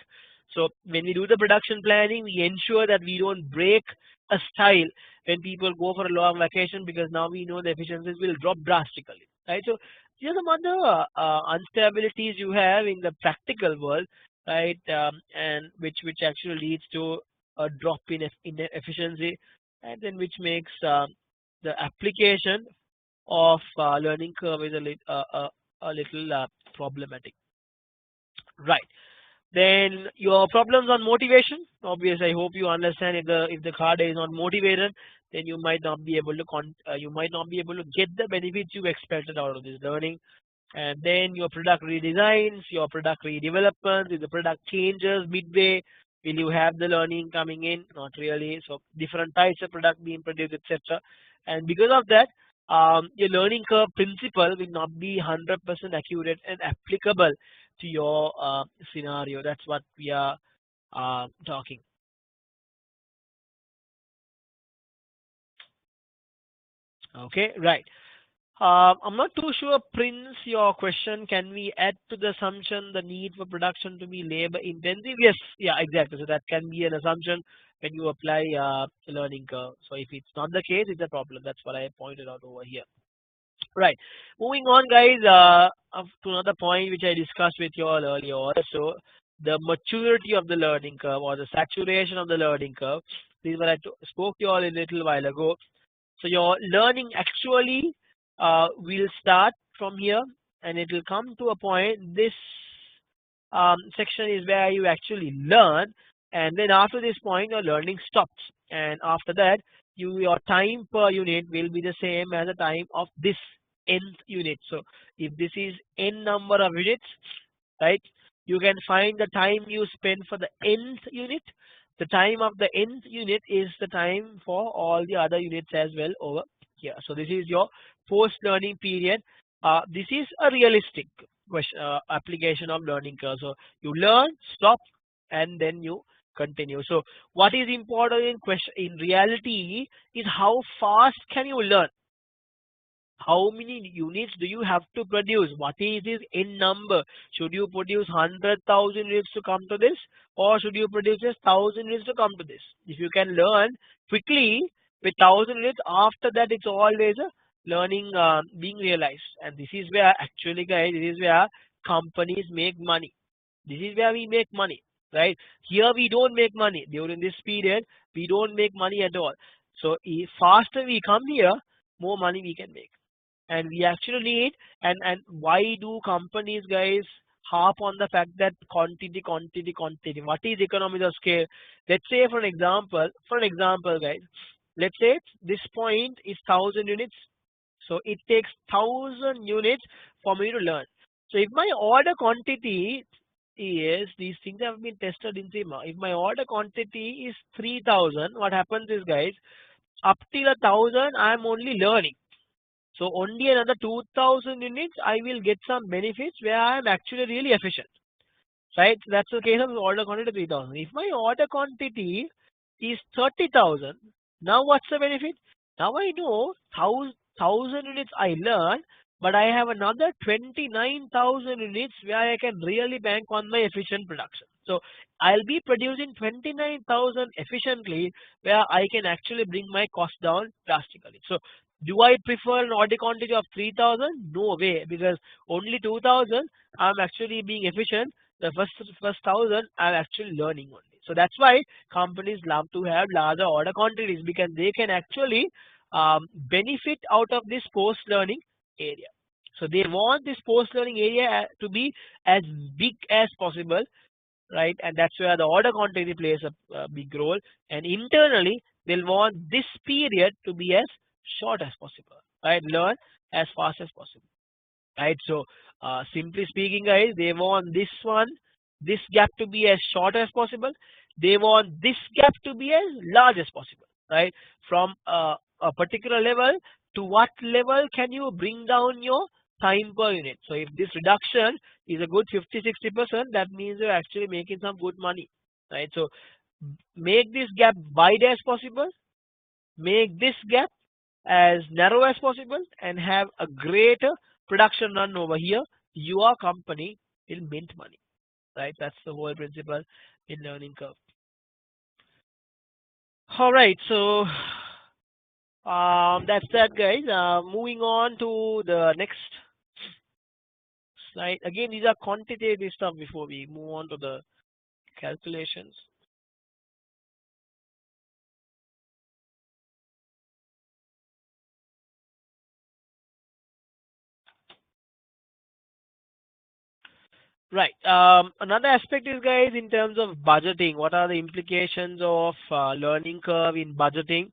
So when we do the production planning, we ensure that we don't break a style when people go for a long vacation, because now we know the efficiencies will drop drastically, right? So these are some other instabilities you have in the practical world, right? And which actually leads to a drop in efficiency. and then which makes the application of learning curve is a little problematic. Right. Then your problems on motivation. Obviously, I hope you understand if the card is not motivated, then you might not be able to you might not be able to get the benefits you expected out of this learning. And then your product redesigns, your product redevelopment, if the product changes midway, will you have the learning coming in? Not really. So different types of product being produced, etc. And because of that, your learning curve principle will not be 100% accurate and applicable to your scenario. That's what we are talking. Okay, right. I'm not too sure, Prince, your question. Can we add to the assumption the need for production to be labor intensive? Yes, yeah, exactly. So that can be an assumption when you apply learning curve. So if it's not the case, it's a problem. That's what I pointed out over here. Right. Moving on, guys, to another point which I discussed with you all earlier. Also, the maturity of the learning curve or the saturation of the learning curve. This is what I spoke to you all a little while ago. So your learning actually will start from here, and it will come to a point. This section is where you actually learn, and then after this point, your learning stops. And after that, your time per unit will be the same as the time of this nth unit. So if this is n number of units, right, you can find the time you spend for the nth unit. The time of the nth unit is the time for all the other units as well over here. So this is your post-learning period. This is a realistic question, application of learning curve. So you learn, stop, and then you continue. So what is important in reality is how fast can you learn? How many units do you have to produce? What is this in number? Should you produce 100,000 units to come to this, or should you produce just 1,000 units to come to this? If you can learn quickly with 1,000 units, after that it's always a learning being realized. And this is where actually, guys, this is where companies make money. This is where we make money, right? Here we don't make money. During this period, we don't make money at all. So if faster we come here, more money we can make. And we actually need, and why do companies, guys, harp on the fact that quantity? What is economies of scale? Let's say for an example, guys, let's say this point is 1,000 units. So it takes 1,000 units for me to learn. So if my order quantity is, these things have been tested in SEMA, if my order quantity is 3,000, what happens is, guys, up till 1,000 I am only learning. So only another 2,000 units I will get some benefits where I am actually really efficient. Right? So that's the case of order quantity 3,000. If my order quantity is 30,000, now what's the benefit? Now I know 1,000 units I learn, but I have another 29,000 units where I can really bank on my efficient production. So I'll be producing 29,000 efficiently where I can actually bring my cost down drastically. So do I prefer an order quantity of 3,000? No way, because only 2,000 I'm actually being efficient. The first 1,000 I'm actually learning only. So that's why companies love to have larger order quantities, because they can actually benefit out of this post-learning area. So they want this post-learning area to be as big as possible, right? And that's where the order quantity plays a big role. And internally, they'll want this period to be as short as possible, right? Learn as fast as possible, right? So simply speaking, guys, they want this gap to be as short as possible. They want this gap to be as large as possible, right? From a particular level to what level can you bring down your time per unit? So if this reduction is a good 50-60%, that means you're actually making some good money, right? So make this gap wide as possible, make this gap as narrow as possible, and have a greater production run over here. Your company will mint money, right? That's the whole principle in learning curve. All right, so that's that, guys. Moving on to the next slide. Again, these are quantitative stuff before we move on to the calculations. Right. Another aspect is, guys, in terms of budgeting, what are the implications of learning curve in budgeting?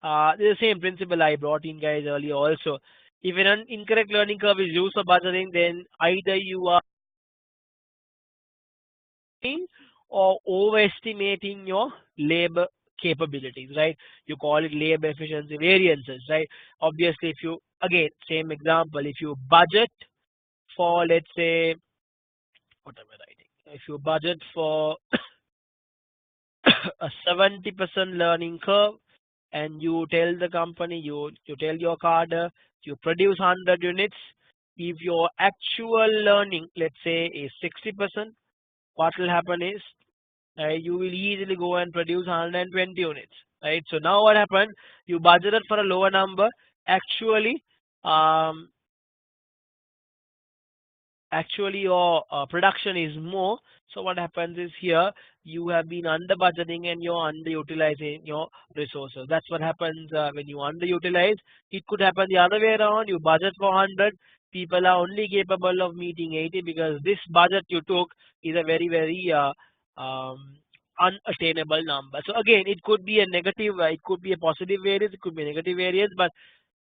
The same principle I brought in, guys, earlier also. If an incorrect learning curve is used for budgeting, then either you are or overestimating your labor capabilities, right? You call it labor efficiency variances, right? Obviously, if you, again, same example, if you budget for, let's say, what am I writing? If you budget for a 70% learning curve and you tell the company, you tell your cadre, you produce 100 units, if your actual learning, let's say, is 60%, what will happen is you will easily go and produce 120 units, right? So now what happened? You budgeted for a lower number. Actually, um, actually your production is more. So what happens is here you have been under budgeting and you're underutilizing your resources. That's what happens when you underutilize. It could happen the other way around. You budget for 100, people are only capable of meeting 80 because this budget you took is a very unattainable number. So again, it could be a negative, it could be a positive variance, it could be a negative variance, but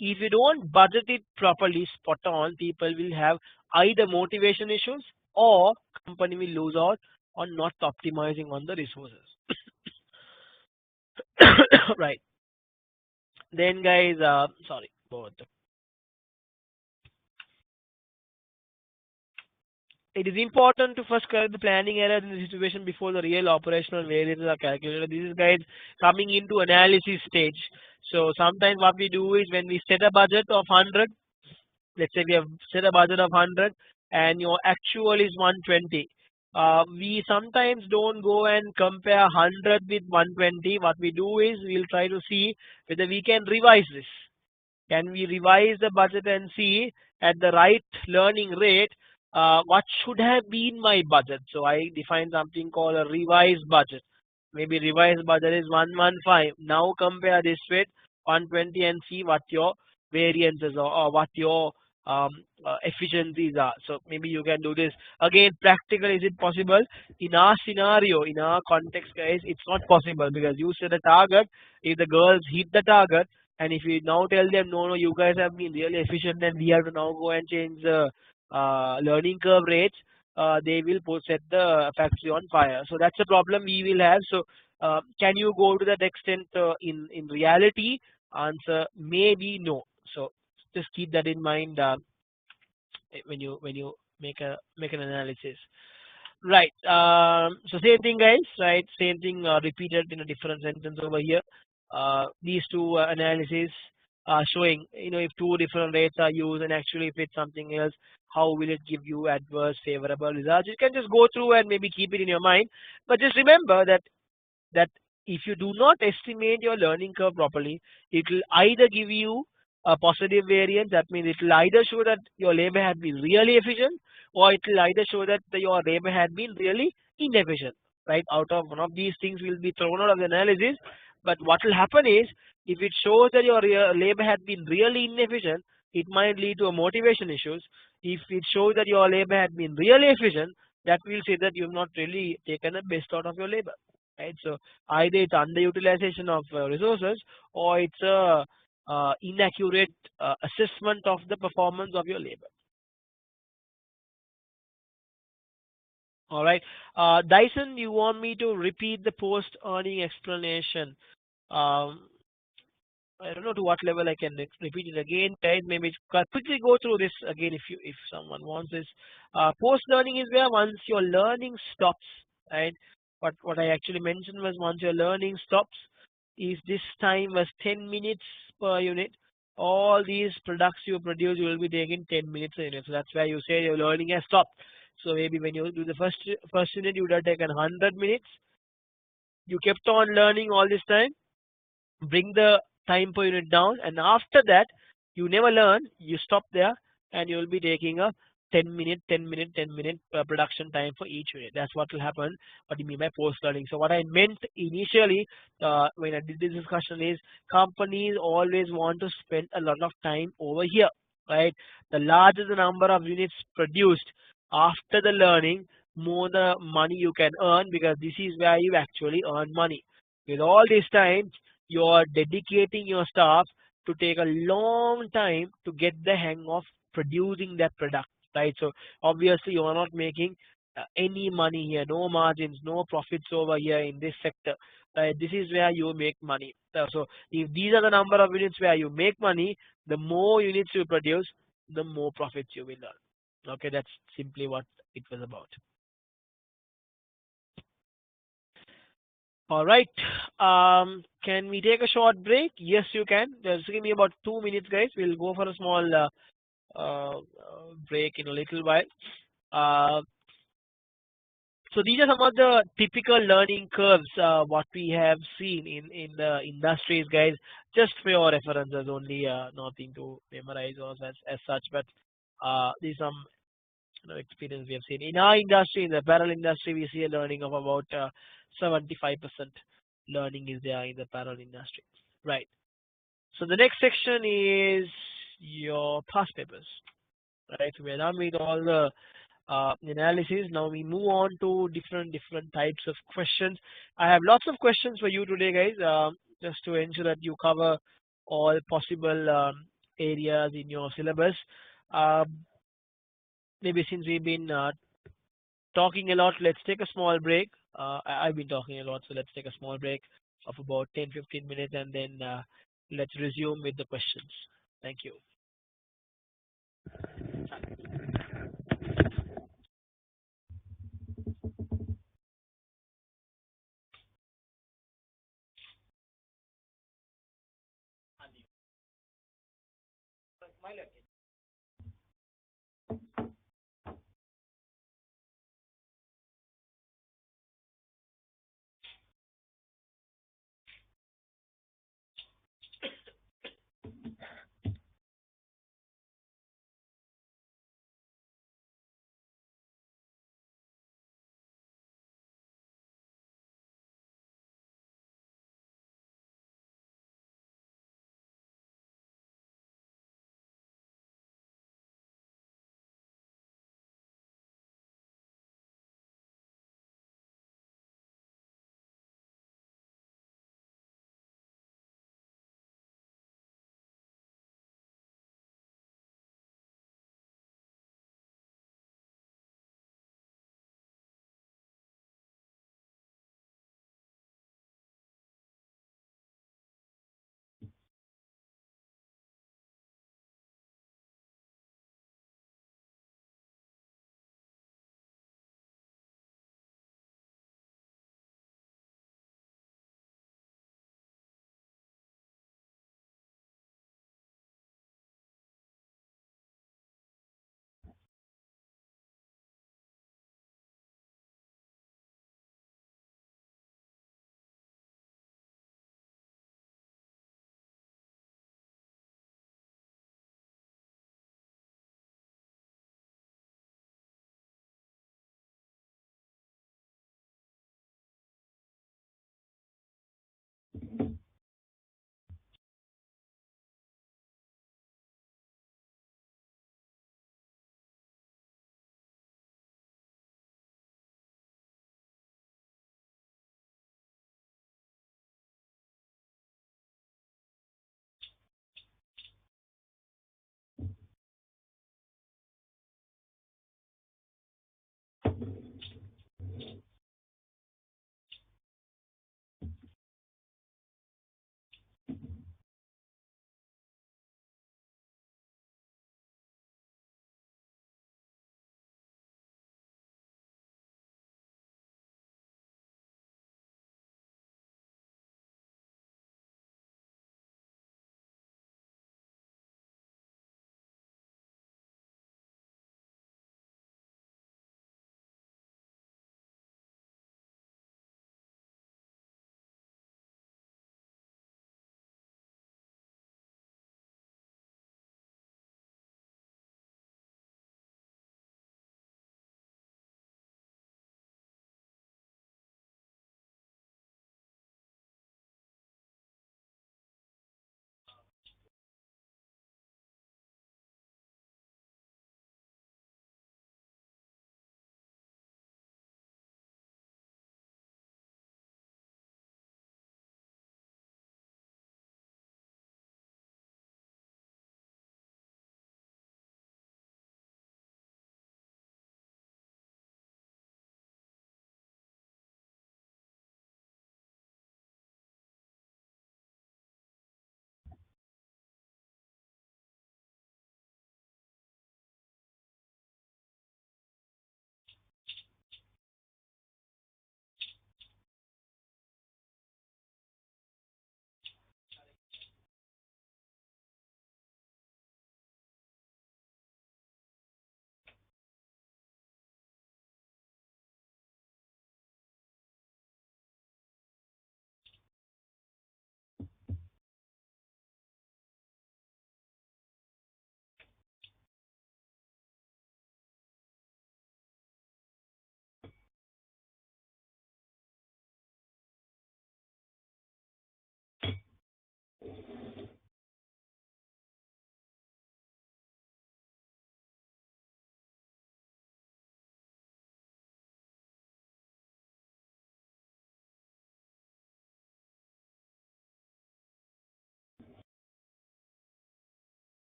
if you don't budget it properly, spot on, people will have either motivation issues or company will lose out on not optimizing on the resources. Right. Then, guys, sorry, both. It is important to first correct the planning errors in the situation before the real operational variances are calculated. This is, guys, coming into analysis stage. So sometimes what we do is when we set a budget of 100, let's say we have set a budget of 100 and your actual is 120. We sometimes don't go and compare 100 with 120. What we do is we'll try to see whether we can revise this. Can we revise the budget and see at the right learning rate what should have been my budget? So I define something called a revised budget. Maybe revised budget is 115. Now compare this with 120 and see what your variances are or what your efficiencies are. So maybe you can do this. Again, practical, is it possible? In our scenario, in our context, guys, it's not possible because you set a target. If the girls hit the target, and if we now tell them, no, no, you guys have been really efficient and we have to now go and change the learning curve rates, they will set the factory on fire. So that's a problem we will have. So can you go to that extent in reality? Answer maybe no. So just keep that in mind when you make an analysis. Right. So same thing, guys. Right. Same thing repeated in a different sentence over here. These two analyses are showing, if two different rates are used and actually if it's something else, how will it give you adverse, favorable results? You can just go through and maybe keep it in your mind. But just remember that if you do not estimate your learning curve properly, it will either give you a positive variance. That means it will either show that your labor had been really efficient, or it will either show that your labor had been really inefficient. Right? Out of one of these things will be thrown out of the analysis. But what will happen is, if it shows that your labor had been really inefficient, it might lead to a motivation issues. If it shows that your labor had been really efficient, that will say that you have not really taken the best out of your labor. Right? So either it's underutilization of resources or it's a inaccurate assessment of the performance of your labor. All right. Dyson, you want me to repeat the post earning explanation? Um, I don't know to what level I can repeat it again. Guys, maybe quickly go through this again if someone wants this. Post learning is where once your learning stops, right? What I actually mentioned was once your learning stops, is this time was 10 minutes per unit. All these products you produce, you will be taking 10 minutes a unit. So that's where you say your learning has stopped. So maybe when you do the first unit, you would have taken 100 minutes. You kept on learning all this time, bring the time per unit down, and after that you never learn, you stop there, and you will be taking a 10 minute production time for each unit. That's what will happen. What do you mean by post learning? So what I meant initially when I did this discussion is, companies always want to spend a lot of time over here, right? The larger the number of units produced, after the learning, more the money you can earn, because this is where you actually earn money. With all this time, you are dedicating your staff to take a long time to get the hang of producing that product, right? So obviously you are not making any money here, no margins, no profits over here in this sector. Right? This is where you make money. So if these are the number of units where you make money, the more units you produce, the more profits you will earn. Okay, that's simply what it was about. All right. Can we take a short break? Yes, you can. Just give me about 2 minutes, guys. We'll go for a small break in a little while. Uh, so these are some of the typical learning curves what we have seen in the industries, guys. Just for your references only, nothing to memorize or as such. But these some experience we have seen in our industry, in the apparel industry. We see a learning of about 75% learning is there in the apparel industry, right? So the next section is your past papers, right? So we're done with all the analysis. Now we move on to different types of questions. I have lots of questions for you today, guys, just to ensure that you cover all possible areas in your syllabus. Uh, Maybe since we've been talking a lot, let's take a small break. I've been talking a lot, so let's take a small break of about 10-15 minutes, and then let's resume with the questions. Thank you.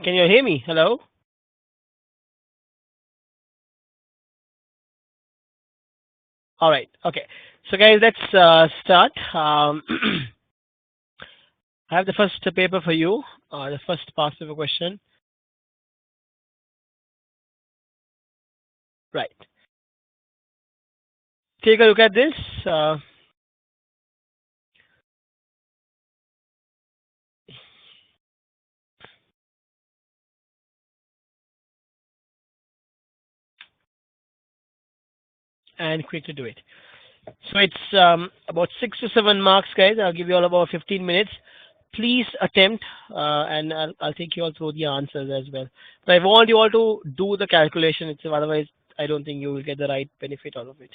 Can you hear me? Hello? All right. Okay. So, guys, let's start. I have the first paper for you, the first past paper question. Right. Take a look at this uh, and quickly do it. So, it's about 6 to 7 marks, guys. I'll give you all about 15 minutes. Please attempt, and I'll take you all through the answers as well. But I want you all to do the calculation itself, otherwise, I don't think you will get the right benefit out of it.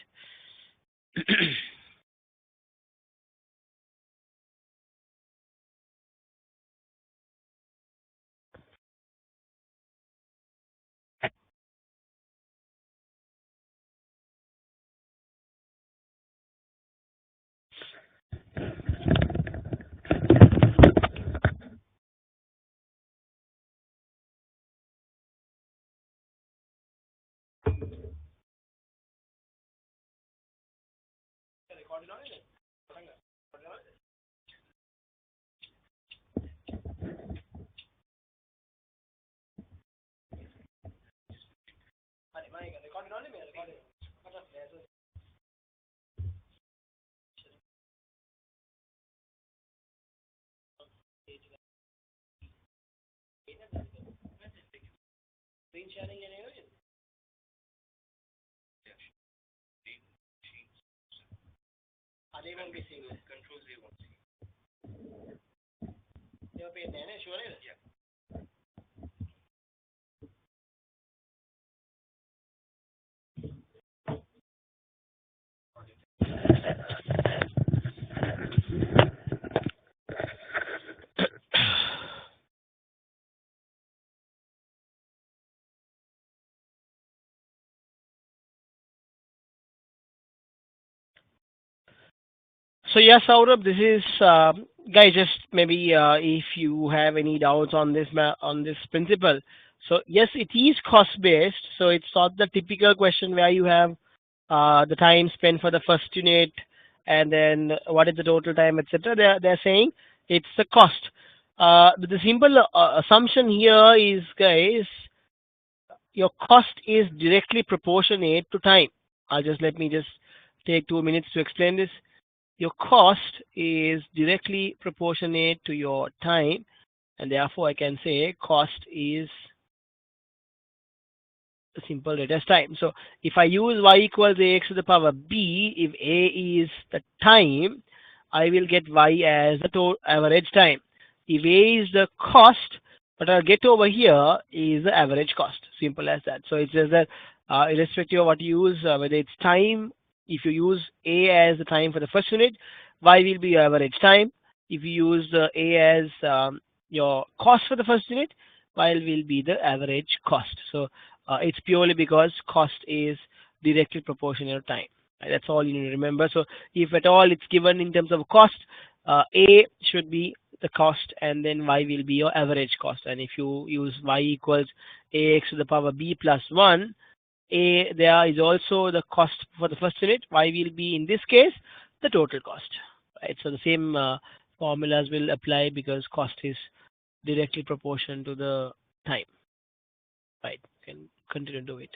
So yes, Saurabh, this is guys. Just maybe if you have any doubts on this on this principle. So yes, it is cost based. So it's not the typical question where you have the time spent for the first unit and then what is the total time, etc. They're saying it's the cost. But the simple assumption here is, guys, your cost is directly proportionate to time. I'll just let me just take 2 minutes to explain this. Your cost is directly proportionate to your time, and therefore I can say cost is a simple rate as time. So if I use y equals ax to the power b, if a is the time, I will get y as the average time. If a is the cost, what I'll get over here is the average cost. Simple as that. So it's just that irrespective of what you use, whether it's time, if you use a as the time for the first unit, y will be your average time. If you use a as your cost for the first unit, y will be the average cost. So it's purely because cost is directly proportional to time. Right? That's all you need to remember. So if at all it's given in terms of cost, A should be the cost and then Y will be your average cost. And if you use Y equals AX to the power B plus 1, A there is also the cost for the first unit. Y will be in this case the total cost. Right? So the same formulas will apply because cost is directly proportional to the time. Right? You can continue to do it.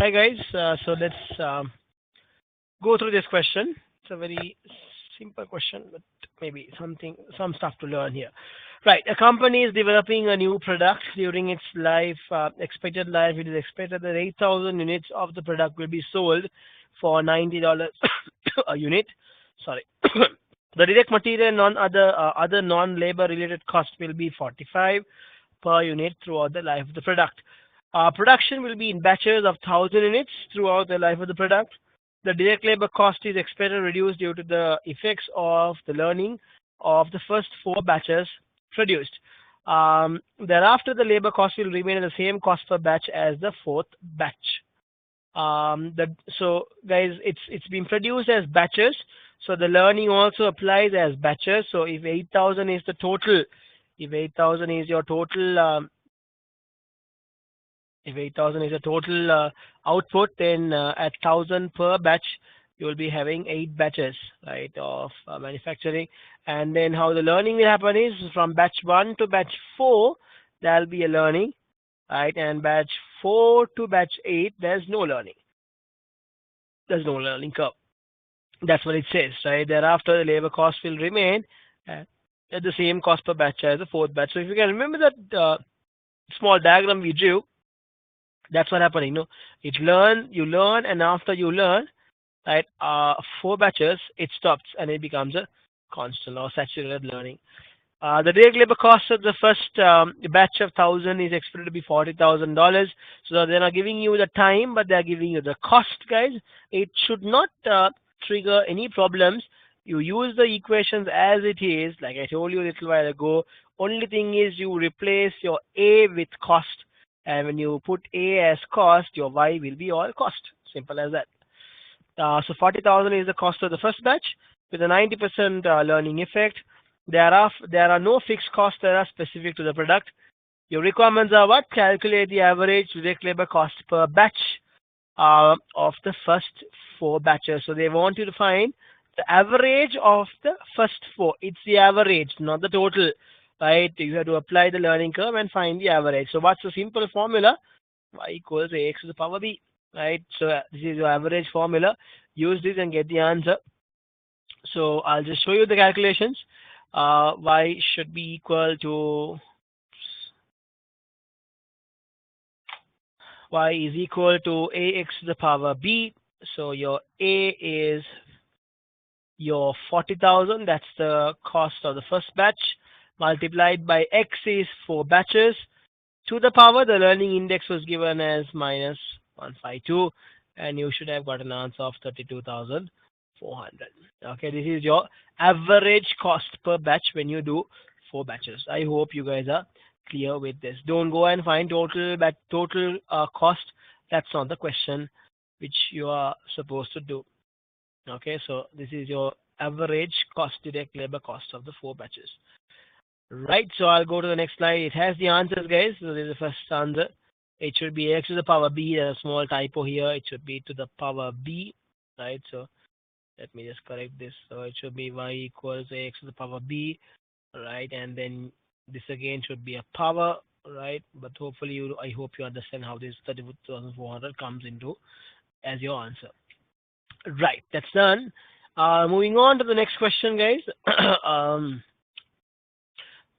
Hi guys, so let's go through this question. It's a very simple question, but maybe some stuff to learn here. Right, a company is developing a new product during its life, expected life. It is expected that 8,000 units of the product will be sold for $90 a unit. Sorry. The direct material and other non-labor related costs will be 45 per unit throughout the life of the product. Production will be in batches of 1,000 units throughout the life of the product. The direct labor cost is expected to reduce due to the effects of the learning of the first four batches produced. Thereafter, the labor cost will remain at the same cost per batch as the fourth batch. So guys, it's been produced as batches. So the learning also applies as batches. So if 8,000 is the total, if 8,000 is your total if 8,000 is a total output, then at 1,000 per batch, you will be having 8 batches, right, of manufacturing. And then how the learning will happen is from batch 1 to batch 4, there will be a learning, right, and batch 4 to batch 8, there's no learning. There's no learning curve. That's what it says, right? Thereafter, the labor cost will remain at the same cost per batch as the fourth batch. So if you can remember that small diagram we drew, that's what happening. You learn, and after you learn, right, 4 batches, it stops and it becomes a constant or saturated learning. The direct labor cost of the first batch of 1,000 is expected to be $40,000. So they're not giving you the time, but they're giving you the cost, guys. It should not trigger any problems. You use the equations as it is, like I told you a little while ago. Only thing is you replace your A with cost. And when you put A as cost, your Y will be all cost. Simple as that. So 40,000 is the cost of the first batch with a 90% learning effect. There are no fixed costs that are specific to the product. Your requirements are what? Calculate the average direct labor cost per batch of the first 4 batches. So they want you to find the average of the first 4. It's the average, not the total. Right? You have to apply the learning curve and find the average. So what's the simple formula? Y equals ax to the power b. Right? So this is your average formula. Use this and get the answer. So I'll just show you the calculations. Y should be equal to y is equal to ax to the power b. So your a is your 40,000. That's the cost of the first batch. Multiplied by x is 4 batches. To the power, the learning index was given as minus 152, and you should have got an answer of 32,400. Okay, this is your average cost per batch when you do 4 batches. I hope you guys are clear with this. Don't go and find total cost. That's not the question which you are supposed to do. Okay, so this is your average cost, direct labor cost of the 4 batches. Right, so I'll go to the next slide. It has the answers, guys. So this is the first answer. It should be x to the power b. There's a small typo here. It should be to the power b, right? So let me just correct this. So it should be y equals x to the power b, right? And then this again should be a power, right? But hopefully I hope you understand how this 32,400 comes into as your answer. Right, that's done. Moving on to the next question, guys.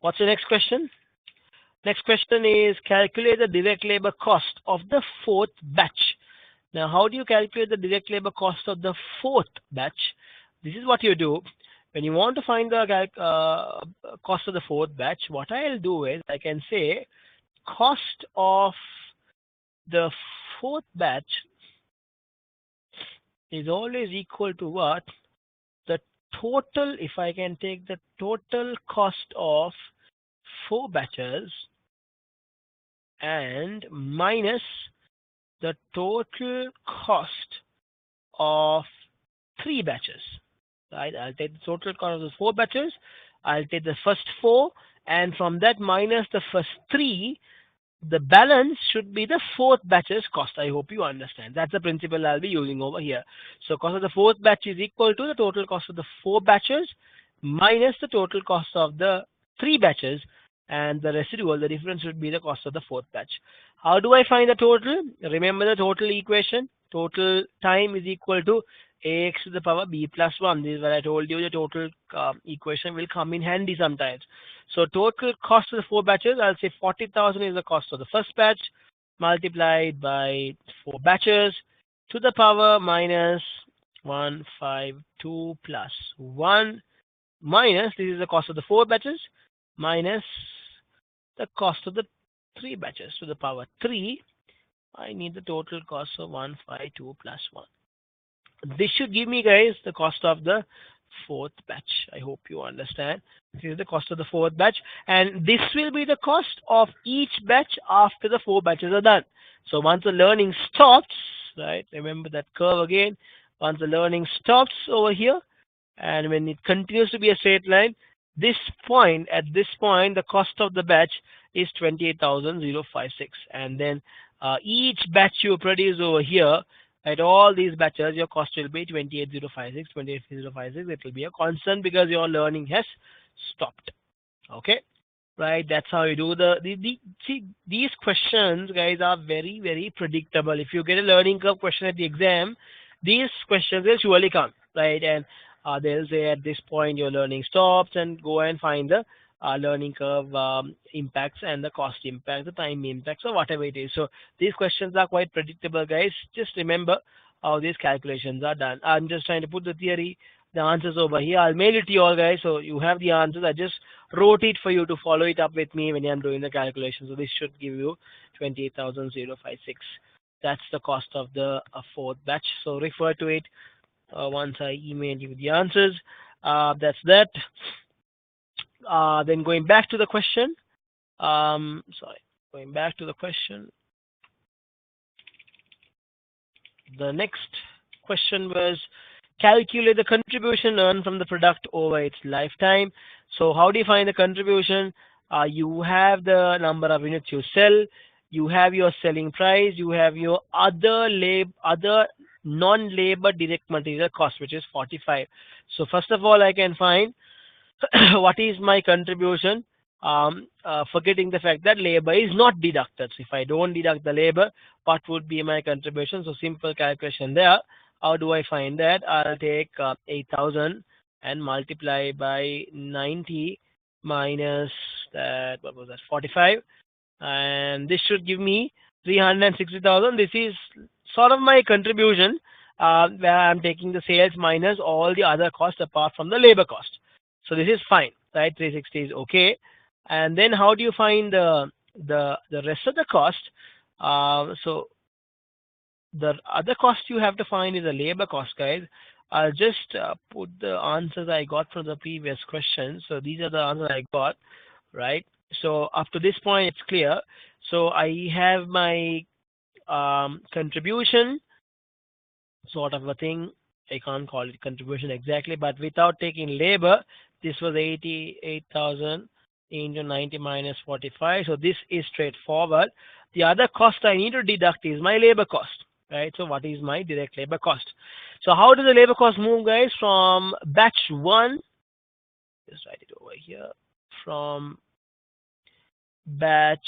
What's the next question? Next question is calculate the direct labor cost of the 4th batch. Now, how do you calculate the direct labor cost of the 4th batch? This is what you do. When you want to find the cost of the 4th batch, what I'll do is I can say cost of the 4th batch is always equal to what? The total, if I can take the total cost of 4 batches and minus the total cost of 3 batches, right? I'll take the total cost of the 4 batches, I'll take the first 4, and from that minus the first 3, the balance should be the 4th batch's cost. I hope you understand. That's the principle I'll be using over here. So cost of the 4th batch is equal to the total cost of the 4 batches minus the total cost of the 3 batches, and the residual, the difference would be the cost of the fourth batch. How do I find the total? Remember the total equation. Total time is equal to ax to the power b plus 1. This is what I told you. The total equation will come in handy sometimes. So total cost of the four batches, I'll say 40,000 is the cost of the first batch multiplied by four batches to the power minus 152 plus 1 minus, this is the cost of the four batches, minus the cost of the three batches to the power 3. I need the total cost of 152 plus 1. This should give me, guys, the cost of the fourth batch. I hope you understand. This is the cost of the fourth batch, and this will be the cost of each batch after the four batches are done. So once the learning stops, right, remember that curve again, once the learning stops over here, and when it continues to be a straight line, at this point, the cost of the batch is 28,056, and then each batch you produce over here, at all these batches, your cost will be 28,056, 28,056. It will be a constant because your learning has stopped. Okay, right? That's how you do see, these questions, guys, are very, very predictable. If you get a learning curve question at the exam, these questions will surely come, right? And they'll say at this point your learning stops, and go and find the learning curve impacts and the cost impact, the time impacts, or whatever it is. So these questions are quite predictable, guys. Just remember how these calculations are done. I'm just trying to put the theory, the answers over here. I'll mail it to you all, guys, so you have the answers. I just wrote it for you to follow it up with me when I'm doing the calculation. So this should give you 28,056. That's the cost of the fourth batch. So refer to it once I email you the answers. That's that. Then going back to the question. Going back to the question. The next question was calculate the contribution earned from the product over its lifetime. So how do you find the contribution? You have the number of units you sell, you have your selling price, you have your other non-labor direct material cost, which is 45. So first of all, I can find what is my contribution, forgetting the fact that labor is not deducted. So if I don't deduct the labor, what would be my contribution? So simple calculation there. How do I find that? I'll take 8,000 and multiply by 90 minus that, what was that, 45, and this should give me 360,000. This is sort of my contribution, where I'm taking the sales minus all the other costs apart from the labor cost. So this is fine, right? 360 is okay. And then how do you find the rest of the cost? So the other cost you have to find is the labor cost, guys. I'll just put the answers I got from the previous question. So these are the answers I got, right? So up to this point, it's clear. So I have my contribution sort of a thing. I can't call it contribution exactly, but without taking labor, this was 88,000 into 90 minus 45. So this is straightforward. The other cost I need to deduct is my labor cost, right? So what is my direct labor cost? So how does the labor cost move, guys? From batch 1, just write it over here, from batch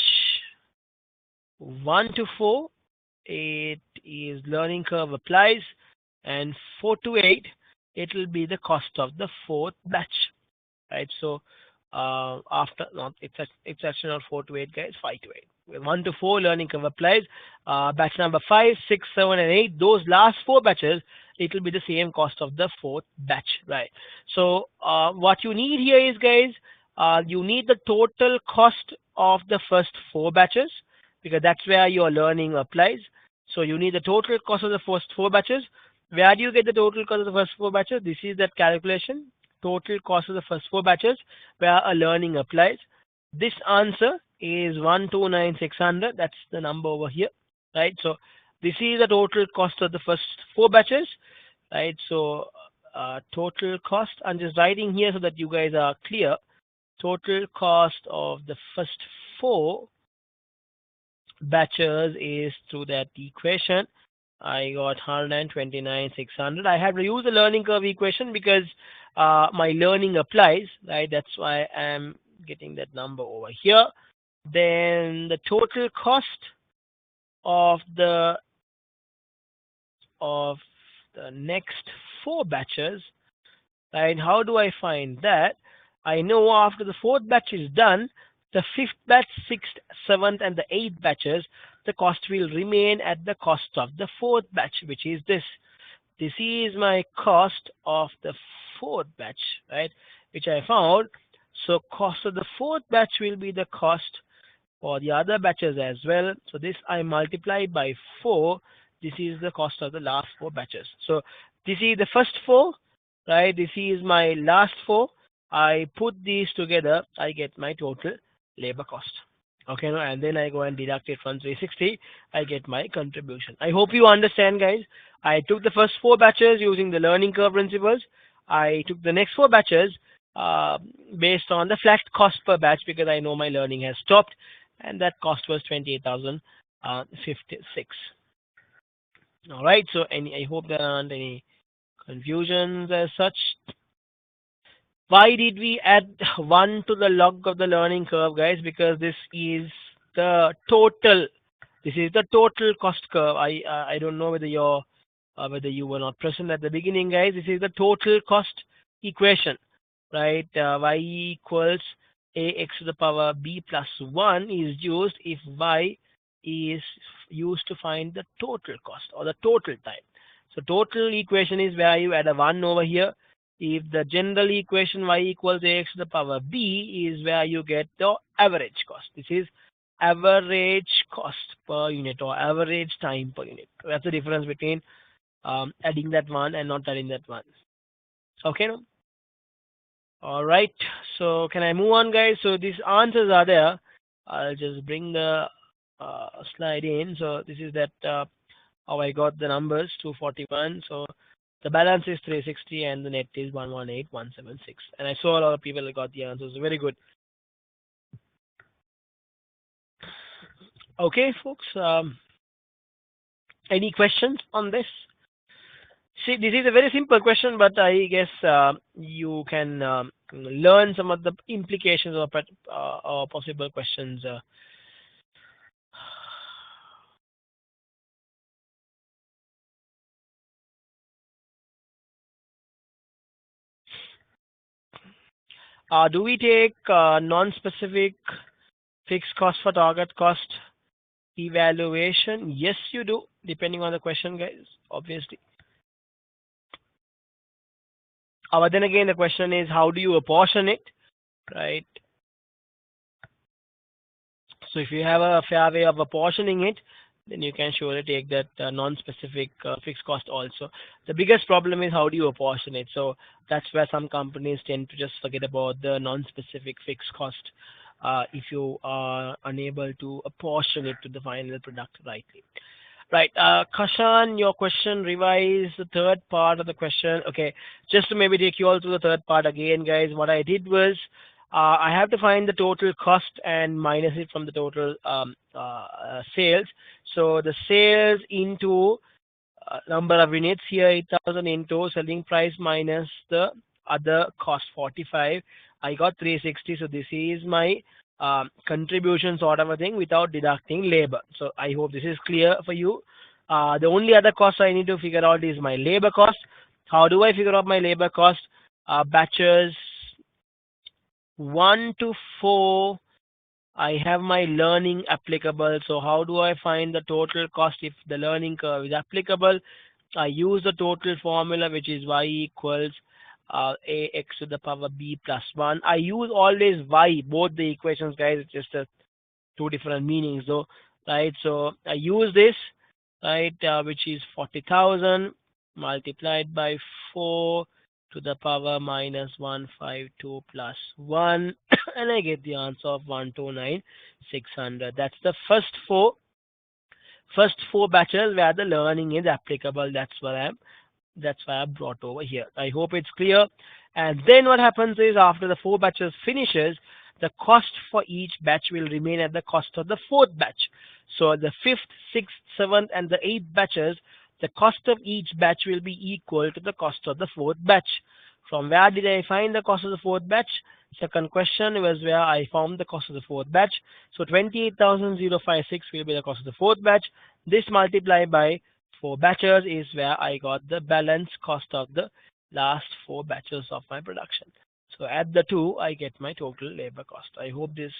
1 to 4, it is learning curve applies, and 4 to 8, it will be the cost of the fourth batch, right? So after, not it's actually not 4 to 8, guys, 5 to 8. 1 to 4 learning curve applies. Batch number 5, 6, 7, and 8, those last 4 batches, it will be the same cost of the fourth batch, right? So what you need here is, guys, you need the total cost of the first 4 batches, because that's where your learning applies. So you need the total cost of the first 4 batches. Where do you get the total cost of the first 4 batches? This is that calculation, total cost of the first 4 batches, where a learning applies. This answer is 129,600. That's the number over here, right? So this is the total cost of the first 4 batches, right? So total cost, I'm just writing here so that you guys are clear. Total cost of the first 4 batches is through that equation. I got 129,600. I have to use the learning curve equation because my learning applies, right? That's why I'm getting that number over here. Then the total cost of of the next 4 batches, right? How do I find that? I know after the 4th batch is done, the 5th batch, 6th, 7th, and the 8th batches, the cost will remain at the cost of the 4th batch, which is this. This is my cost of the 4th batch, right? Which I found. So cost of the 4th batch will be the cost for the other batches as well. So this I multiply by 4. This is the cost of the last 4 batches. So this is the first 4, right? This is my last 4. I put these together, I get my total labor cost. Okay, no, and then I go and deduct it from 360. I get my contribution. I hope you understand, guys. I took the first 4 batches using the learning curve principles. I took the next 4 batches uh, based on the flat cost per batch because I know my learning has stopped, and that cost was 28,056. All right. So I hope there aren't any confusions as such. Why did we add 1 to the log of the learning curve, guys? Because this is the total. This is the total cost curve. I don't know whether you were not present at the beginning, guys. This is the total cost equation, right? Y equals ax to the power b plus 1 is used if y is used to find the total cost or the total time. So total equation is where you add a 1 over here. If the general equation y equals ax to the power b is where you get the average cost. This is average cost per unit or average time per unit. That's the difference between adding that 1 and not adding that 1. Okay, no? All right. So can I move on, guys? So these answers are there. I'll just bring the slide in. So this is that how I got the numbers 241. So the balance is 360 and the net is 118176. And I saw a lot of people got the answers. Very good. Okay, folks. Any questions on this? See, this is a very simple question, but I guess you can learn some of the implications or possible questions. Do we take non-specific fixed cost for target cost evaluation? Yes, you do, depending on the question, guys, obviously. But then again, the question is, how do you apportion it, right? So if you have a fair way of apportioning it, then you can surely take that non-specific fixed cost also. The biggest problem is how do you apportion it? So that's where some companies tend to just forget about the non-specific fixed cost if you are unable to apportion it to the final product rightly. Right, Kashan, your question, revise the third part of the question. Okay, just to maybe take you all to the third part again, guys. What I did was I have to find the total cost and minus it from the total sales. So the sales into number of units here, 8,000 into selling price minus the other cost, 45. I got 360. So this is my contribution sort of a thing without deducting labor. So I hope this is clear for you. The only other cost I need to figure out is my labor cost. How do I figure out my labor cost? Batches 1 to 4, I have my learning applicable. So how do I find the total cost if the learning curve is applicable? I use the total formula, which is y equals ax to the power b plus 1. I use always y, both the equations, guys. It's just two different meanings though, right? So I use this, right, which is 40,000 multiplied by 4 to the power minus 152 plus 1 and I get the answer of 129,600. That's the first four batches where the learning is applicable. That's why I brought over here. I hope it's clear. And then what happens is after the 4 batches finishes, the cost for each batch will remain at the cost of the 4th batch. So the 5th, 6th, 7th and the 8th batches, the cost of each batch will be equal to the cost of the 4th batch. From where did I find the cost of the 4th batch? Second question was where I found the cost of the fourth batch. So 28,056 will be the cost of the fourth batch. This multiplied by 4 batches is where I got the balance cost of the last 4 batches of my production. So add the two, I get my total labor cost. I hope this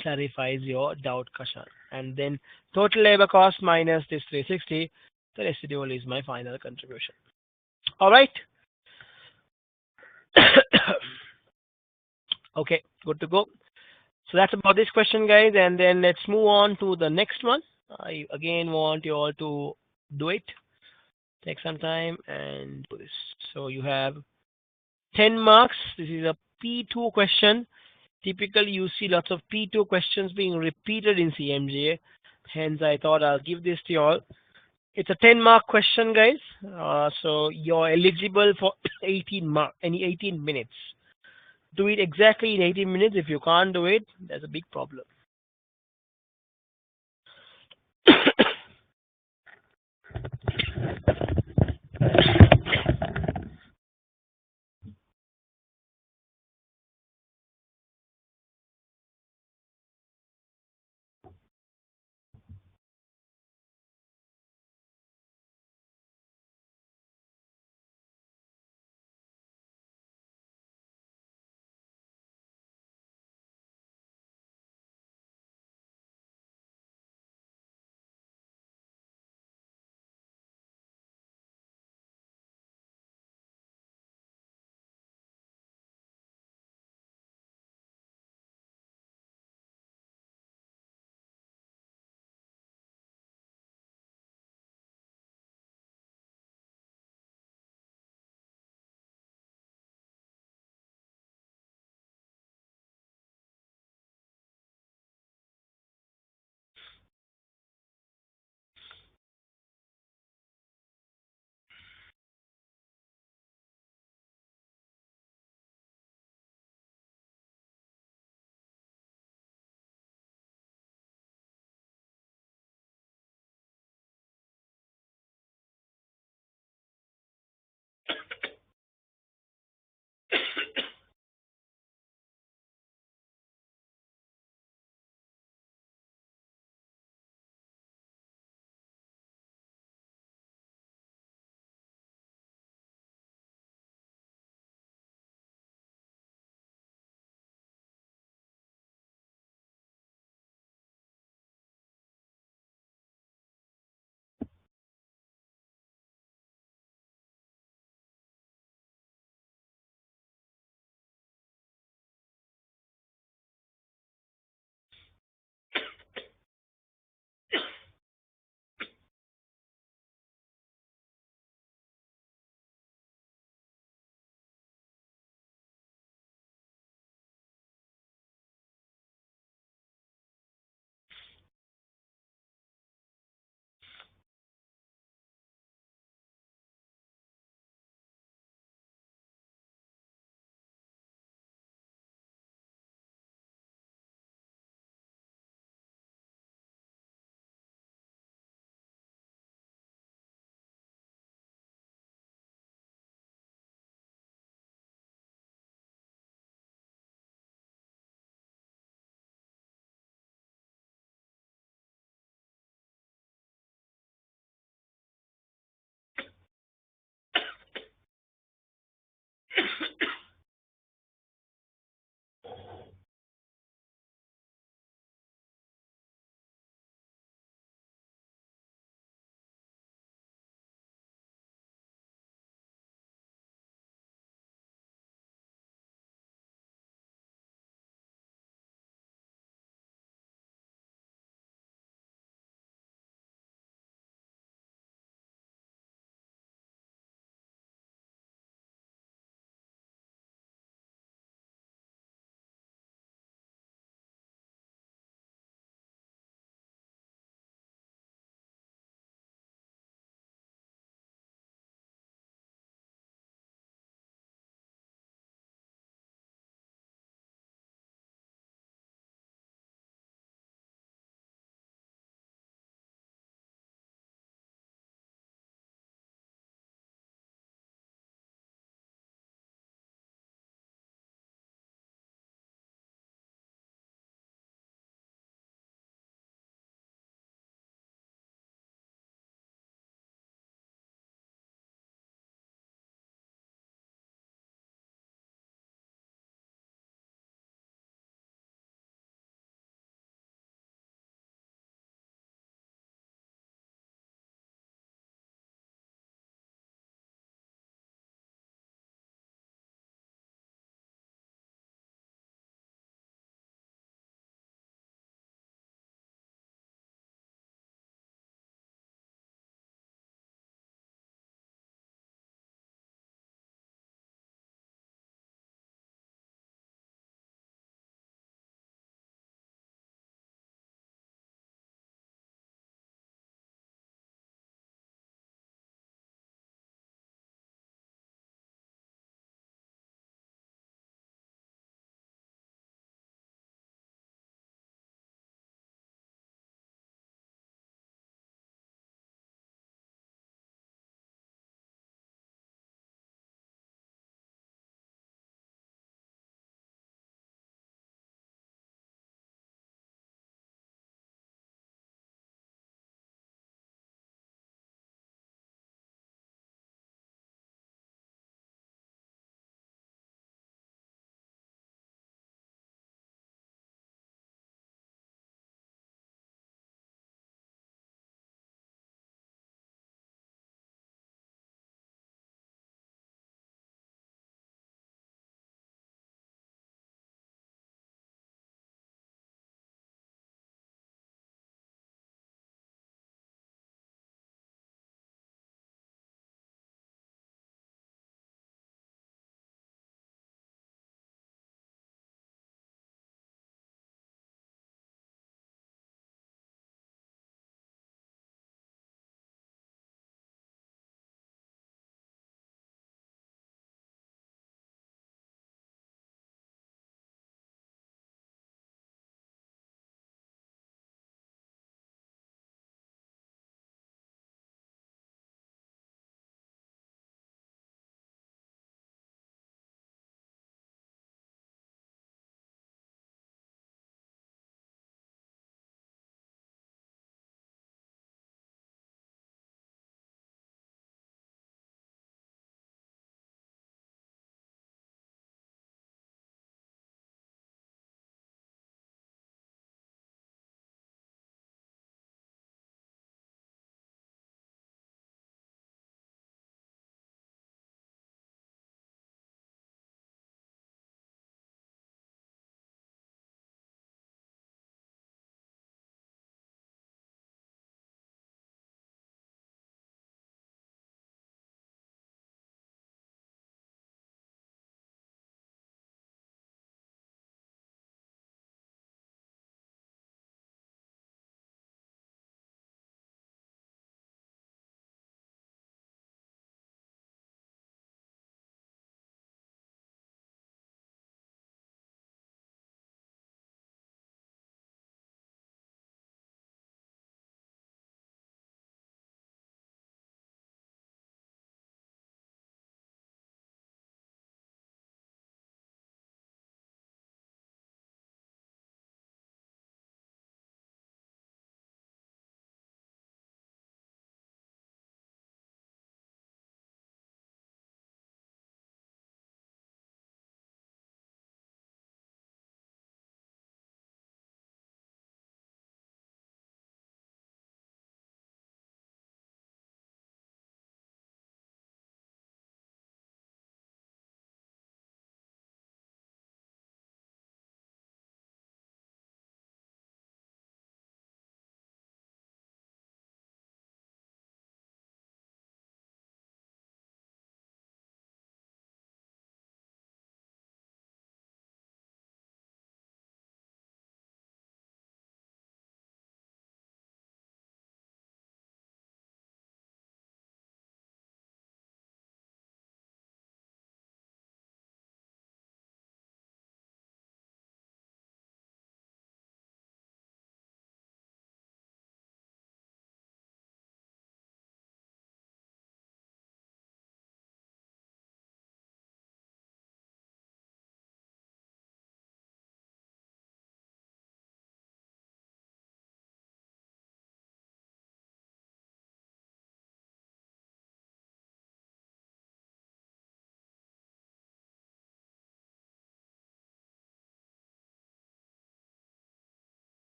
clarifies your doubt, Kashan. And then total labor cost minus this 360, the residual is my final contribution. All right. Okay, good to go. So that's about this question, guys. And then let's move on to the next one. I again want you all to do it. Take some time and do this. So you have 10 marks. This is a P2 question. Typically, you see lots of P2 questions being repeated in CMJ. Hence, I thought I'll give this to you all. It's a 10-mark question, guys. So you're eligible for 18 minutes. Do it exactly in 18 minutes. If you can't do it, there's a big problem.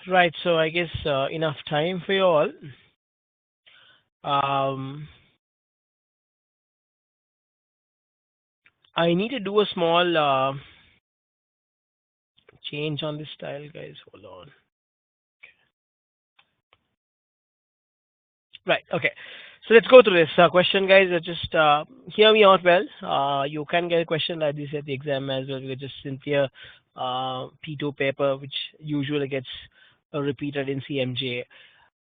Right. So I guess enough time for you all. Um, I need to do a small change on this style, guys. Hold on. Right. Okay. So let's go through this question, guys. Just hear me out well. You can get a question like this at the exam as well. With just Cynthia P2 paper, which usually gets repeated in CMJ.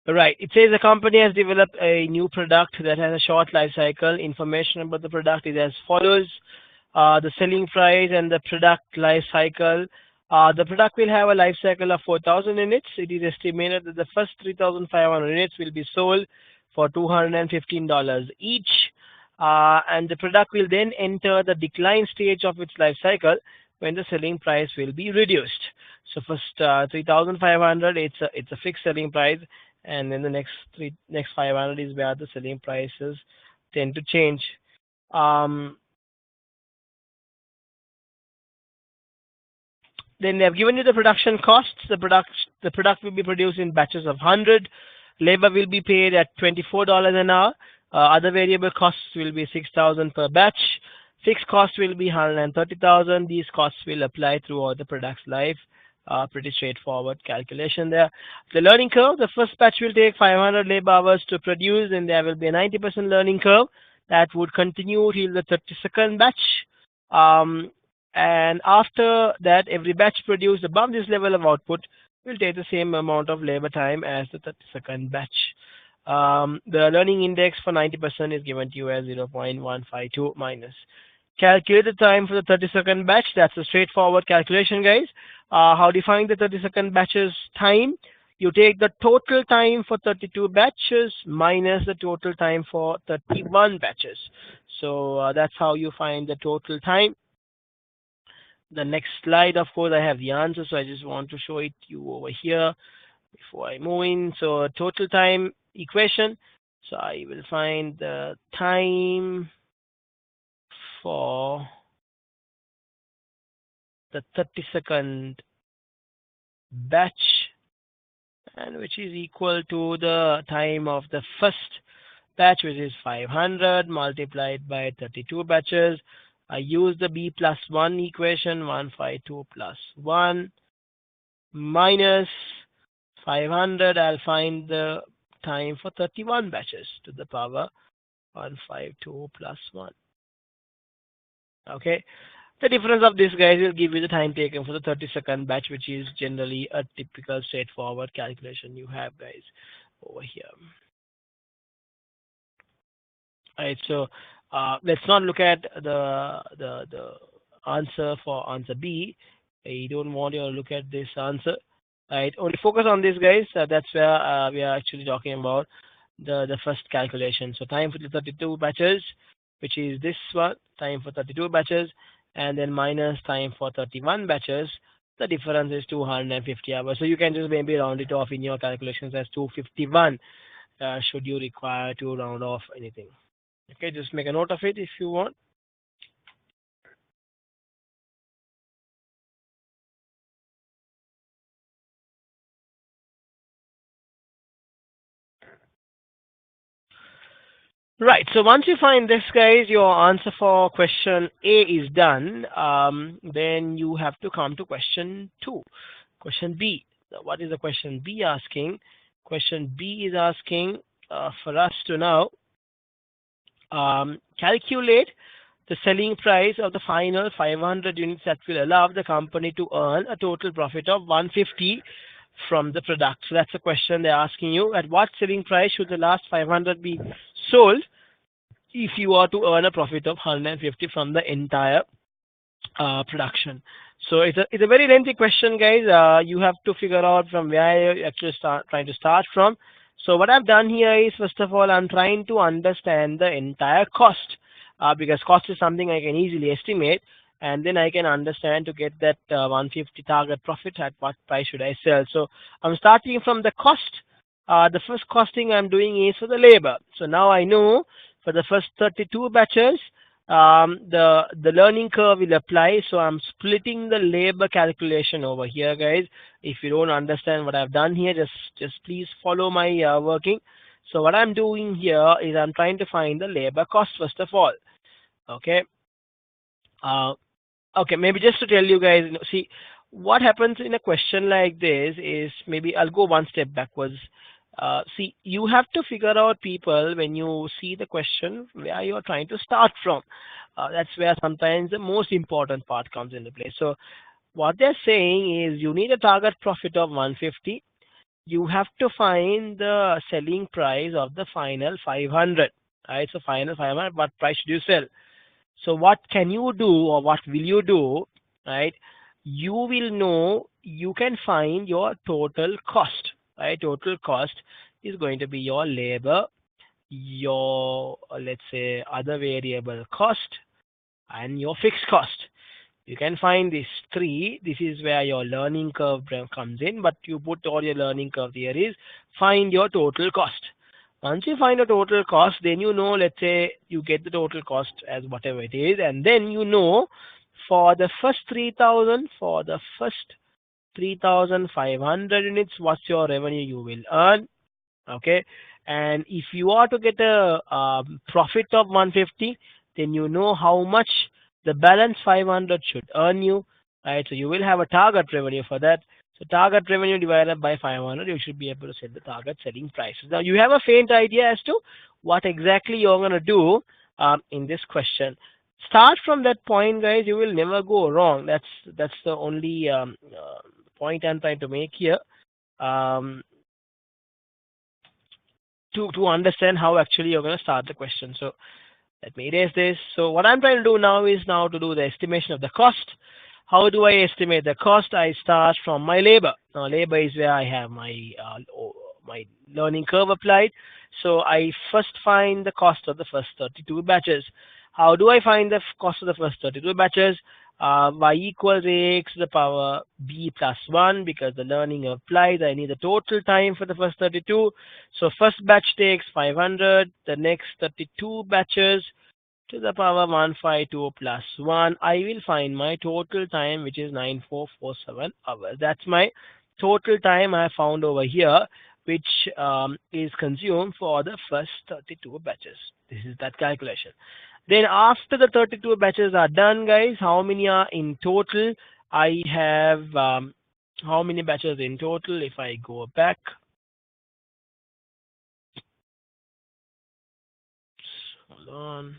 Right. It says the company has developed a new product that has a short life cycle. Information about the product is as follows. The selling price and the product life cycle. The product will have a life cycle of 4,000 units. It is estimated that the first 3,500 units will be sold for $215 each. And the product will then enter the decline stage of its life cycle when the selling price will be reduced. So first 3,500, it's a fixed selling price, and then the next 500 is where the selling prices tend to change. Um, Then they have given you the production costs. The product will be produced in batches of 100. Labor will be paid at $24 an hour. Other variable costs will be 6,000 per batch. Fixed cost will be 130,000. These costs will apply throughout the product's life. Pretty straightforward calculation there. The learning curve, the first batch will take 500 labor hours to produce, and there will be a 90% learning curve that would continue till the 32nd batch. Um, and after that, every batch produced above this level of output will take the same amount of labor time as the 32nd batch. The learning index for 90% is given to you as 0.152 minus. Calculate the time for the 32nd batch. That's a straightforward calculation, guys. How do you find the 32nd batch's time? You take the total time for 32 batches minus the total time for 31 batches. So that's how you find the total time. The next slide, of course, I have the answer, so I just want to show it to you over here before I move in. So total time equation. So I will find the time for the 32nd batch, and which is equal to the time of the first batch, which is 500 multiplied by 32 batches. I use the b plus 1 equation, 152 plus 1 minus 500. I'll find the time for 31 batches to the power 152 plus 1. Okay. The difference of this, guys, will give you the time taken for the 32nd batch, which is generally a typical straightforward calculation you have, guys, over here. All right, so let's not look at the answer for answer B. I don't want you to look at this answer. Right, only focus on this, guys. That's where we are actually talking about the first calculation. So time for the 32 batches, which is this one, time for 32 batches, and then minus time for 31 batches. The difference is 250 hours. So you can just maybe round it off in your calculations as 251, should you require to round off anything. Okay, just make a note of it if you want. Right, so once you find this, guys, your answer for question A is done. Then you have to come to question 2. Question B. Now, what is the question B asking? Question B is asking for us to now calculate the selling price of the final 500 units that will allow the company to earn a total profit of 150 from the product. So that's a question they're asking you. At what selling price should the last 500 be sold if you are to earn a profit of 150 from the entire production? So it's a very lengthy question, guys. You have to figure out from where you actually trying to start from. So what I've done here is, first of all, I'm trying to understand the entire cost, because cost is something I can easily estimate, and then I can understand to get that 150 target profit, at what price should I sell. So I'm starting from the cost. The first costing I'm doing is for the labor. So now I know for the first 32 batches, the learning curve will apply. So I'm splitting the labor calculation over here, guys. If you don't understand what I've done here, just please follow my working. So what I'm doing here is I'm trying to find the labor cost first of all. Okay. Uh, okay. Maybe just to tell you guys, see what happens in a question like this is maybe I'll go one step backwards. See, you have to figure out people when you see the question where you're trying to start from. That's where sometimes the most important part comes into play. So what they're saying is you need a target profit of 150. You have to find the selling price of the final 500. Right? So final 500, what price should you sell? So what can you do or what will you do? Right? You will know you can find your total cost. Right? Total cost is going to be your labor, your let's say other variable cost, and your fixed cost. You can find these three. This is where your learning curve comes in, but you put all your learning curve here is find your total cost. Once you find a total cost, then you know, let's say you get the total cost as whatever it is, and then you know for the first 3,000, for the first 3,500 units, what's your revenue you will earn. Okay, and if you are to get a profit of 150, then you know how much the balance 500 should earn you, right? So you will have a target revenue for that. So target revenue divided by 500, you should be able to set the target selling prices. Now you have a faint idea as to what exactly you're going to do in this question. Start from that point, guys. You will never go wrong. That's the only point I'm trying to make here. Um, to understand how actually you're going to start the question. So let me erase this. So what I'm trying to do now is now to do the estimation of the cost. How do I estimate the cost? I start from my labor. Now labor is where I have my learning curve applied. So I first find the cost of the first 32 batches. How do I find the cost of the first 32 batches? Y equals ax to the power b plus 1 because the learning applies. I need the total time for the first 32. So first batch takes 500. The next 32 batches to the power 152 plus 1. I will find my total time, which is 9447 hours. That's my total time I found over here, which is consumed for the first 32 batches. This is that calculation. Then after the 32 batches are done, guys, how many are in total? I have how many batches in total? If I go back, hold on.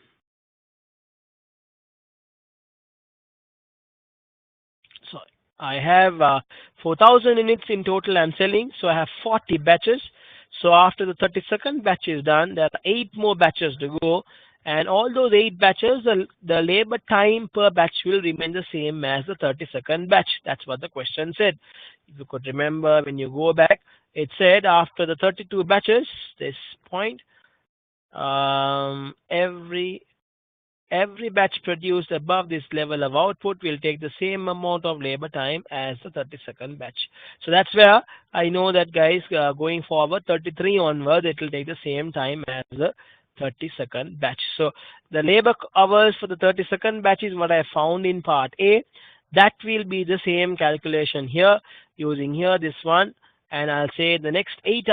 So I have 4,000 units in total I'm selling. So I have 40 batches. So after the 32nd batch is done, there are 8 more batches to go. And all those 8 batches, the labor time per batch will remain the same as the 32nd batch. That's what the question said. If you could remember when you go back, it said after the 32 batches, this point, every batch produced above this level of output will take the same amount of labor time as the 32nd batch. So that's where I know that, guys, going forward 33 onward, it will take the same time as the 32nd batch. So the labor hours for the 32nd batch is what I found in part A. That will be the same calculation here using here this one, and I'll say the next 8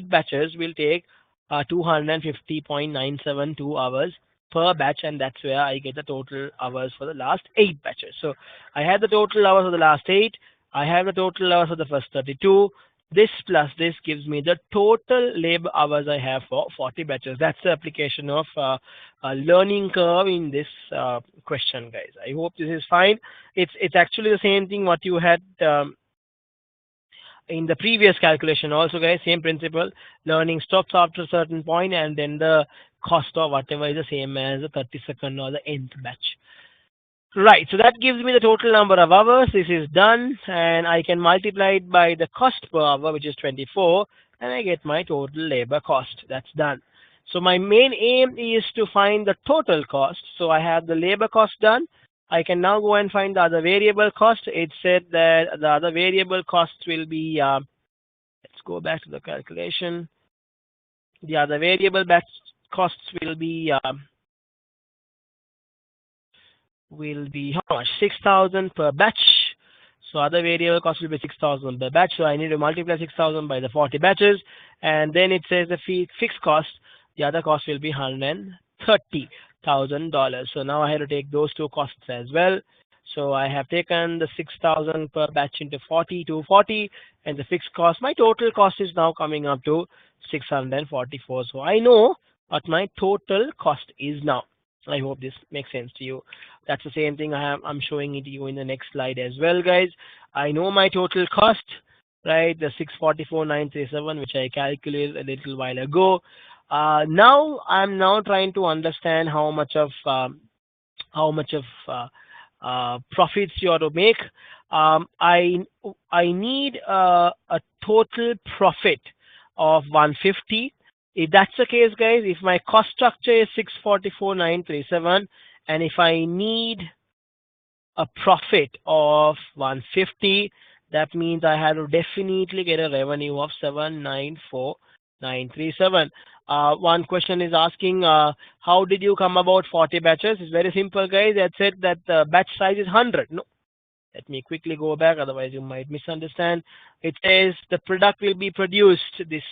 batches will take 250.972 hours per batch, and that's where I get the total hours for the last 8 batches. So I have the total hours of the last 8. I have the total hours of the first 32. This plus this gives me the total labor hours I have for 40 batches. That's the application of a learning curve in this question, guys. I hope this is fine. It's actually the same thing what you had in the previous calculation also, guys. Same principle. Learning stops after a certain point, and then the cost or whatever is the same as the 32nd or the nth batch. Right, so that gives me the total number of hours. This is done, and I can multiply it by the cost per hour, which is 24, and I get my total labor cost. That's done. So my main aim is to find the total cost. So I have the labor cost done. I can now go and find the other variable cost. It said that the other variable costs will be, let's go back to the calculation. The other variable batch costs will be will be how much? 6,000 per batch. So other variable cost will be 6,000 per batch. So I need to multiply 6,000 by the 40 batches, and then it says the fixed cost. The other cost will be $130,000. So now I have to take those two costs as well. So I have taken the 6,000 per batch into 40, and the fixed cost. My total cost is now coming up to 644. So I know what my total cost is now. I hope this makes sense to you. That's the same thing I'm showing it to you in the next slide as well, guys. I know my total cost, right? The 644,937, which I calculated a little while ago. Now I'm now trying to understand how much of profits you ought to make. I need a total profit of 150. If that's the case, guys, if my cost structure is 644,937, and if I need a profit of 150, that means I have to definitely get a revenue of 794,937. One question is asking, how did you come about 40 batches? It's very simple, guys. That said that the batch size is 100. No, let me quickly go back, otherwise you might misunderstand. It says the product will be produced this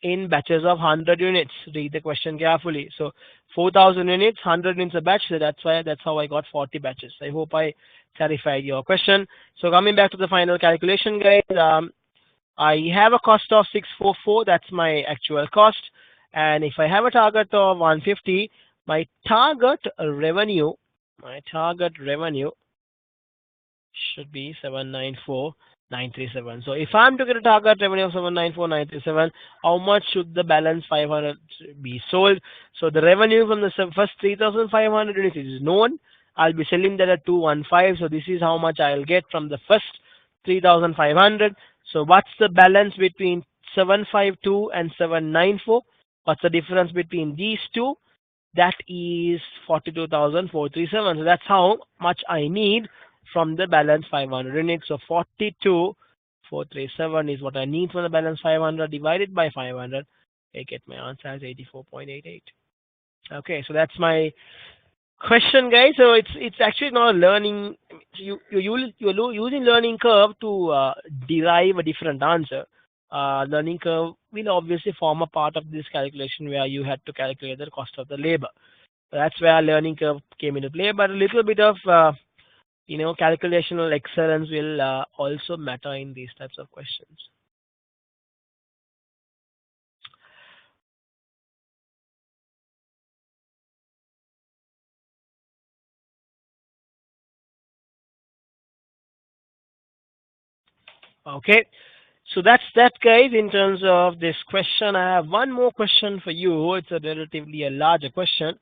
in batches of 100 units. Read the question carefully. So 4,000 units, 100 units a batch. So that's how I got 40 batches. I hope I clarified your question. So coming back to the final calculation, guys, I have a cost of 644. That's my actual cost. And if I have a target of 150, my target revenue should be 794,937. So if I'm to get a target revenue of 794,937, how much should the balance 500 be sold? So the revenue from the first 3,500 units is known. I'll be selling that at 215. So this is how much I'll get from the first 3,500. So what's the balance between 752 and 794? What's the difference between these two? That is 42,437. So that's how much I need from the balance 500 units. So 42,437 is what I need from the balance 500 divided by 500. I get my answer as 84.88. Okay, so that's my question, guys. So it's actually not a learning. You're using learning curve to derive a different answer. Learning curve will obviously form a part of this calculation where you had to calculate the cost of the labor. That's where learning curve came into play. But a little bit of calculational excellence will also matter in these types of questions. Okay, so that's that, guys, in terms of this question. I have one more question for you. It's a relatively a larger question.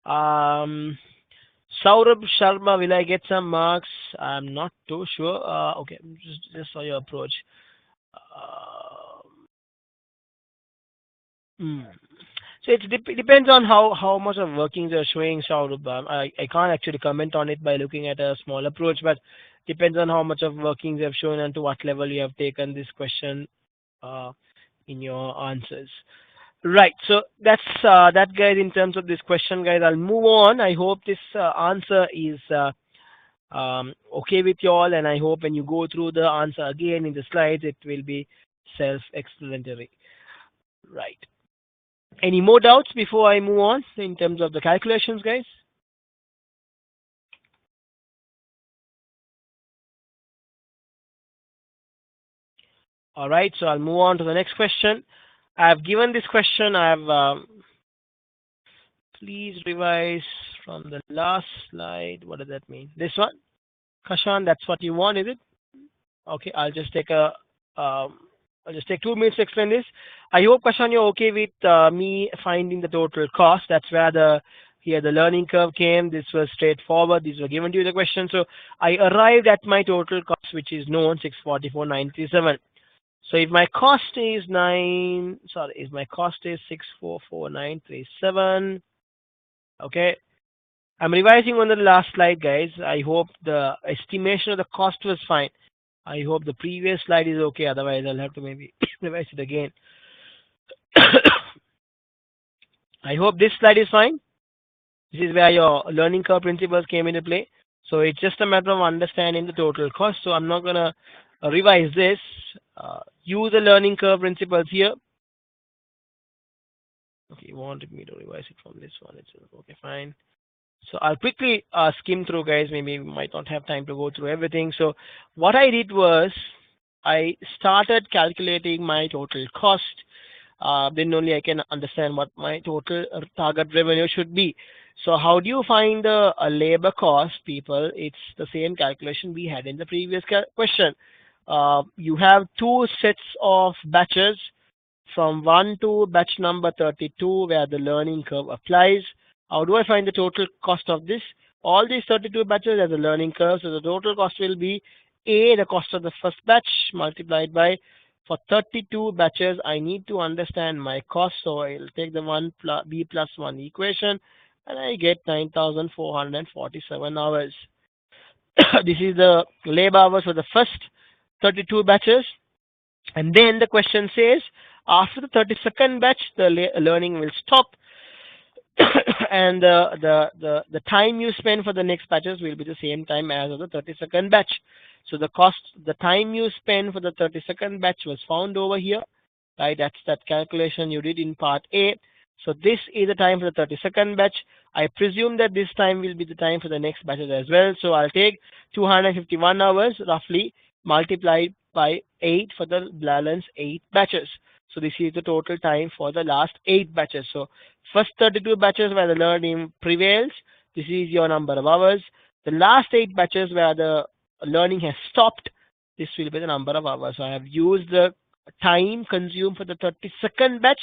Um, Saurabh Sharma, will I get some marks? I'm not too sure. Okay, just saw your approach. Hmm. So it depends on how much of workings you're showing, Saurabh. I can't actually comment on it by looking at a small approach, but depends on how much of workings you have shown and to what level you have taken this question uh, in your answers. Right. So that's that, guys, in terms of this question, guys. I'll move on. I hope this answer is okay with you all, and I hope when you go through the answer again in the slides, it will be self-explanatory. Right. Any more doubts before I move on in terms of the calculations, guys? All right, so I'll move on to the next question. I've given this question. Please revise from the last slide. What does that mean? This one, Kashan. That's what you want, is it? Okay, I'll just take 2 minutes to explain this. I hope, Kashan, you're okay with me finding the total cost. That's where the learning curve came. This was straightforward. These were given to you the question. So I arrived at my total cost, which is known 644,937. So if my cost is 644,937. Okay, I'm revising on the last slide, guys. I hope the estimation of the cost was fine. I hope the previous slide is okay. Otherwise, I'll have to maybe revise it again. I hope this slide is fine. This is where your learning curve principles came into play. So it's just a matter of understanding the total cost. So I'm not gonna revise this. Use the learning curve principles here. Okay, you wanted me to revise it from this one itself. Okay, fine. So I'll quickly skim through, guys. Maybe we might not have time to go through everything. So what I did was I started calculating my total cost. Then only I can understand what my total target revenue should be. So how do you find the labor cost, people? It's the same calculation we had in the previous question. You have two sets of batches from 1 to batch number 32 where the learning curve applies. How do I find the total cost of this? All these 32 batches as a learning curve, so the total cost will be A, the cost of the first batch multiplied by, for 32 batches, I need to understand my cost, so I'll take the 1 plus B plus 1 equation and I get 9,447 hours. This is the labor hours for the first 32 batches. And then the question says, after the 32nd batch, the learning will stop, and the time you spend for the next batches will be the same time as of the 32nd batch. So the cost, the time you spend for the 32nd batch was found over here, right? That's that calculation you did in part A. So this is the time for the 32nd batch. I presume that this time will be the time for the next batches as well. So I'll take 251 hours roughly multiplied by 8 for the balance 8 batches. So this is the total time for the last 8 batches. So first 32 batches where the learning prevails, this is your number of hours. The last 8 batches where the learning has stopped, this will be the number of hours. So I have used the time consumed for the 32nd batch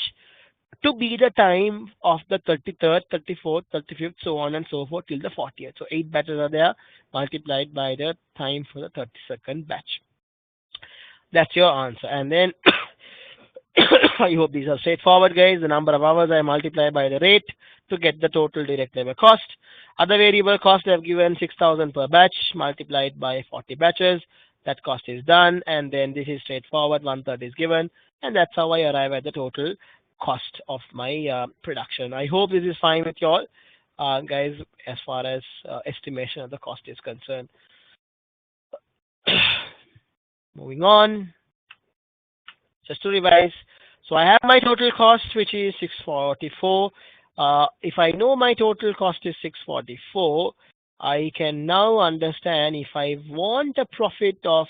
to be the time of the 33rd, 34th, 35th, so on and so forth till the 40th. So 8 batches are there multiplied by the time for the 32nd batch. That's your answer. And then I hope these are straightforward, guys. The number of hours I multiply by the rate to get the total direct labor cost. Other variable cost I've given 6,000 per batch multiplied by 40 batches. That cost is done, and then this is straightforward. 1/3 is given, and that's how I arrive at the total cost of my production. I hope this is fine with you all, guys, as far as estimation of the cost is concerned. Moving on, just to revise. So I have my total cost, which is 644. If I know my total cost is 644, I can now understand if I want a profit of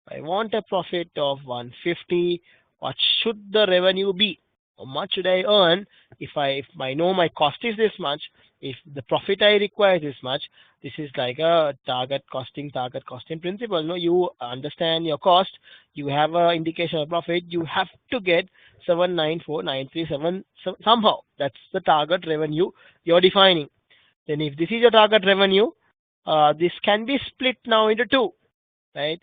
150, what should the revenue be? How much should I earn if I know my cost is this much, if the profit I require is this much? This is like a target costing principle. No, you understand your cost, you have an indication of profit, you have to get 794,937 somehow. That's the target revenue you're defining. Then if this is your target revenue, this can be split now into two, right?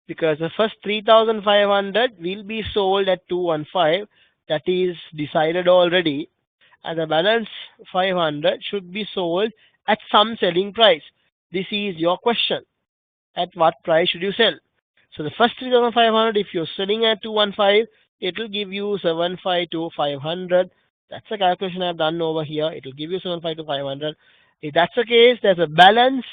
Because the first 3,500 will be sold at 215. That is decided already. And the balance 500 should be sold at some selling price. This is your question. At what price should you sell? So the first 3,500, if you're selling at 215, it will give you 752 to 500. That's the calculation I've done over here. It will give you 752 to 500. If that's the case, there's a balance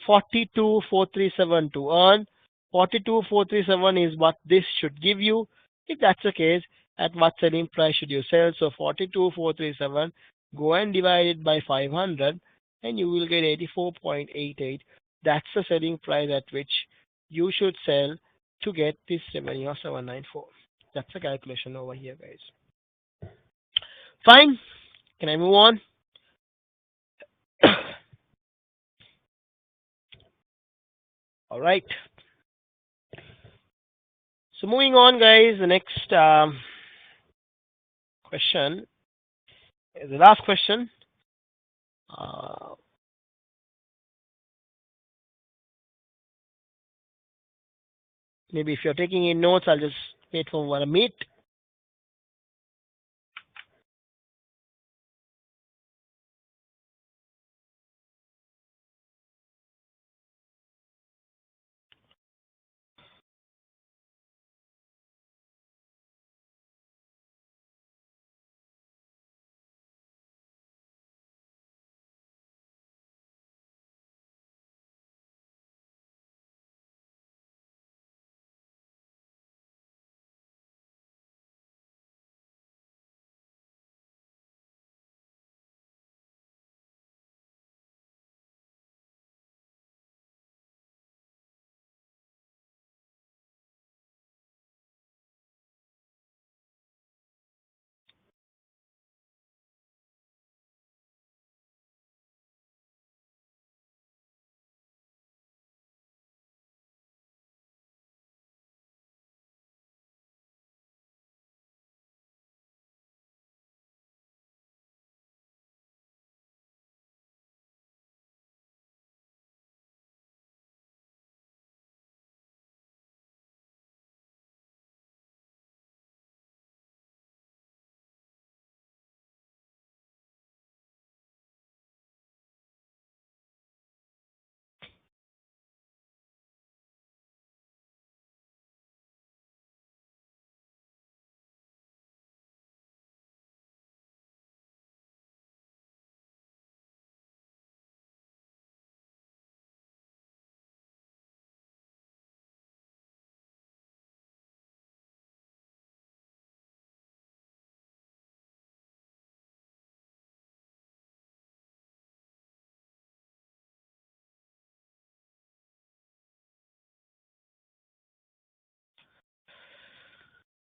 42,437 to earn. 42,437 is what this should give you. If that's the case, at what selling price should you sell? So 42,437, go and divide it by 500 and you will get 84.88. That's the selling price at which you should sell to get this revenue of 794. That's the calculation over here, guys. Fine. Can I move on? All right. So moving on, guys, the next question is the last question. Uh, Maybe if you're taking in notes, I'll just wait for a meet.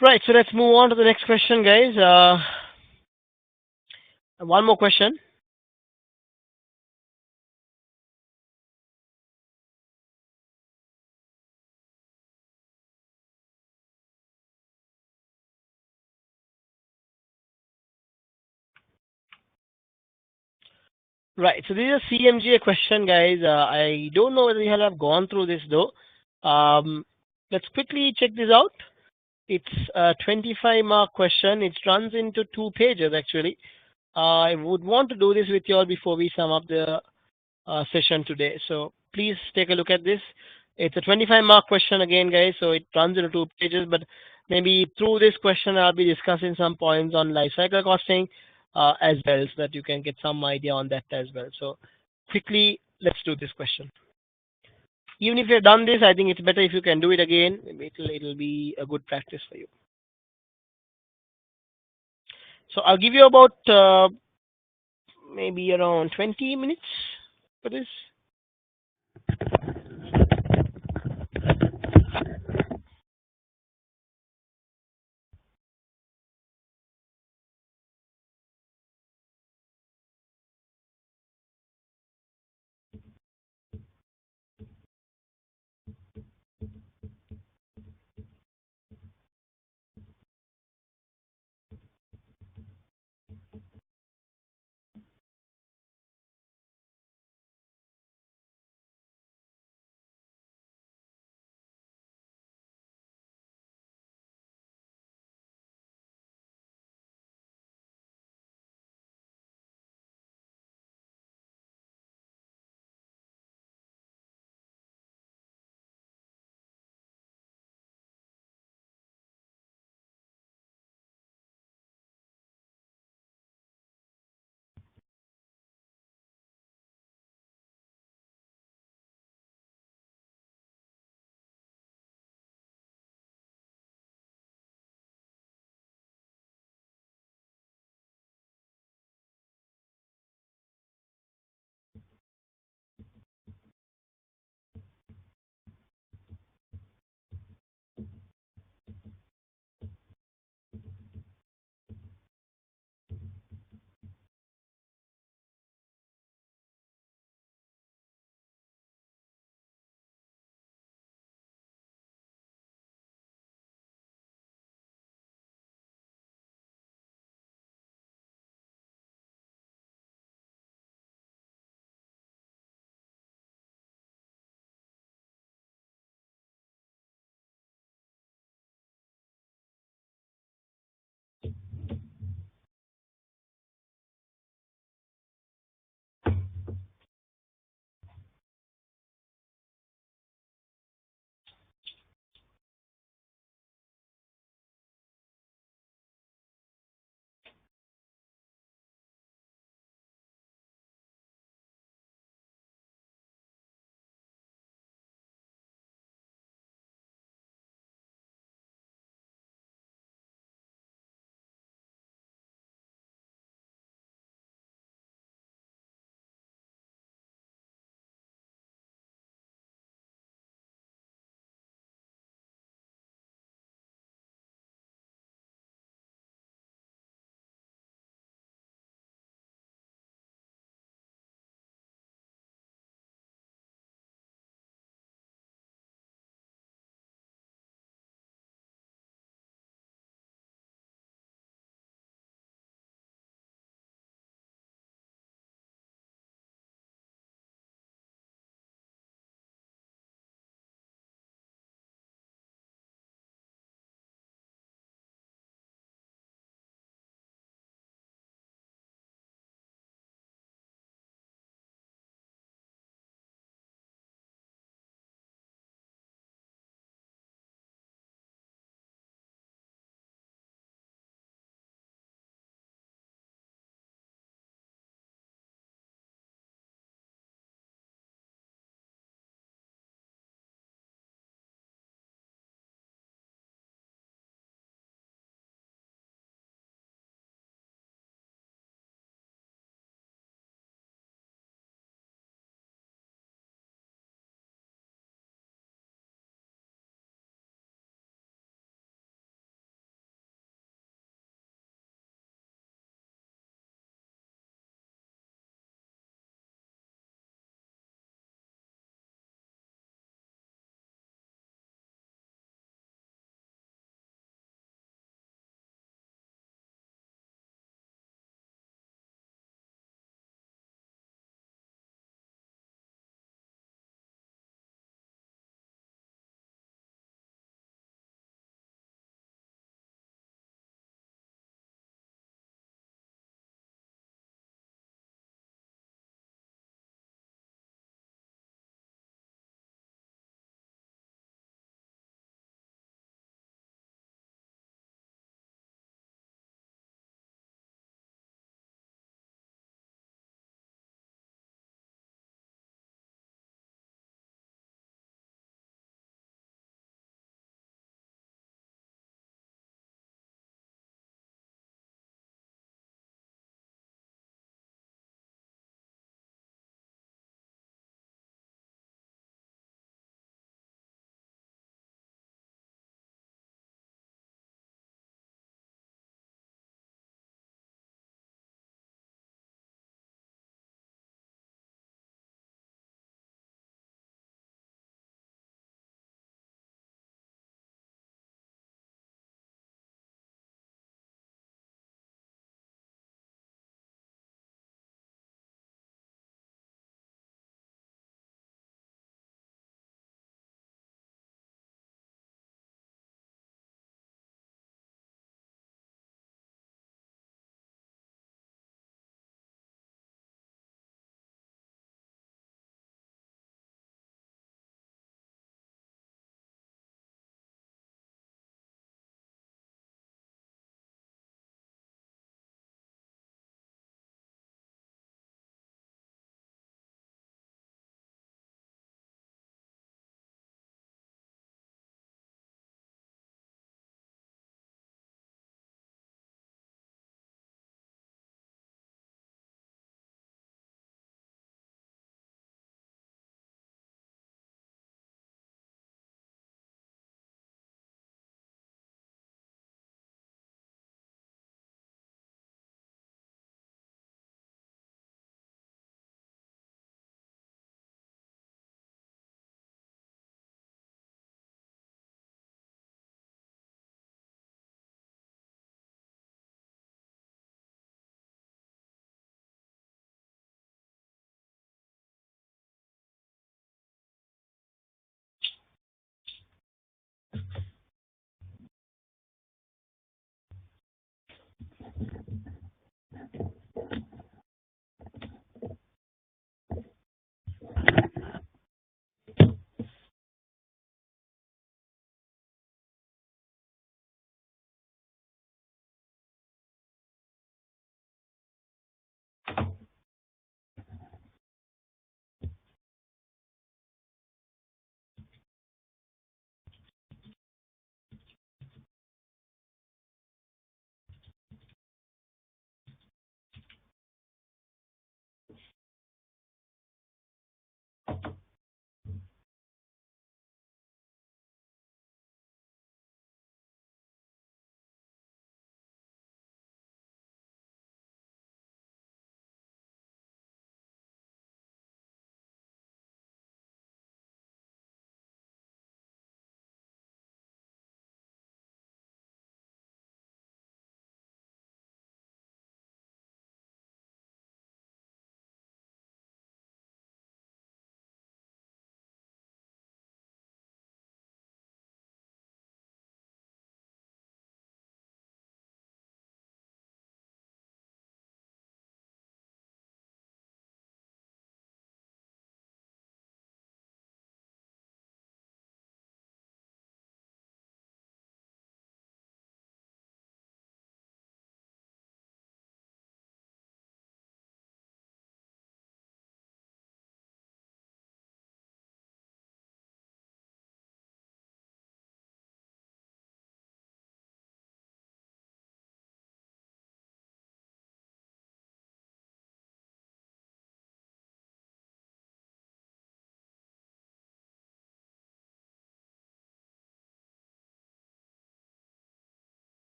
Right. So let's move on to the next question, guys. One more question. Right. So this is a CMGA question, guys. I don't know whether you have gone through this though. Let's quickly check this out. It's a 25 mark question. It runs into 2 pages actually. I would want to do this with you all before we sum up the session today. So please take a look at this. It's a 25 mark question again, guys. So it runs into 2 pages, but maybe through this question, I'll be discussing some points on life cycle costing as well, so that you can get some idea on that as well. So quickly, let's do this question. Even if you've done this, I think it's better if you can do it again. Maybe it'll be a good practice for you. So I'll give you about maybe around 20 minutes for this.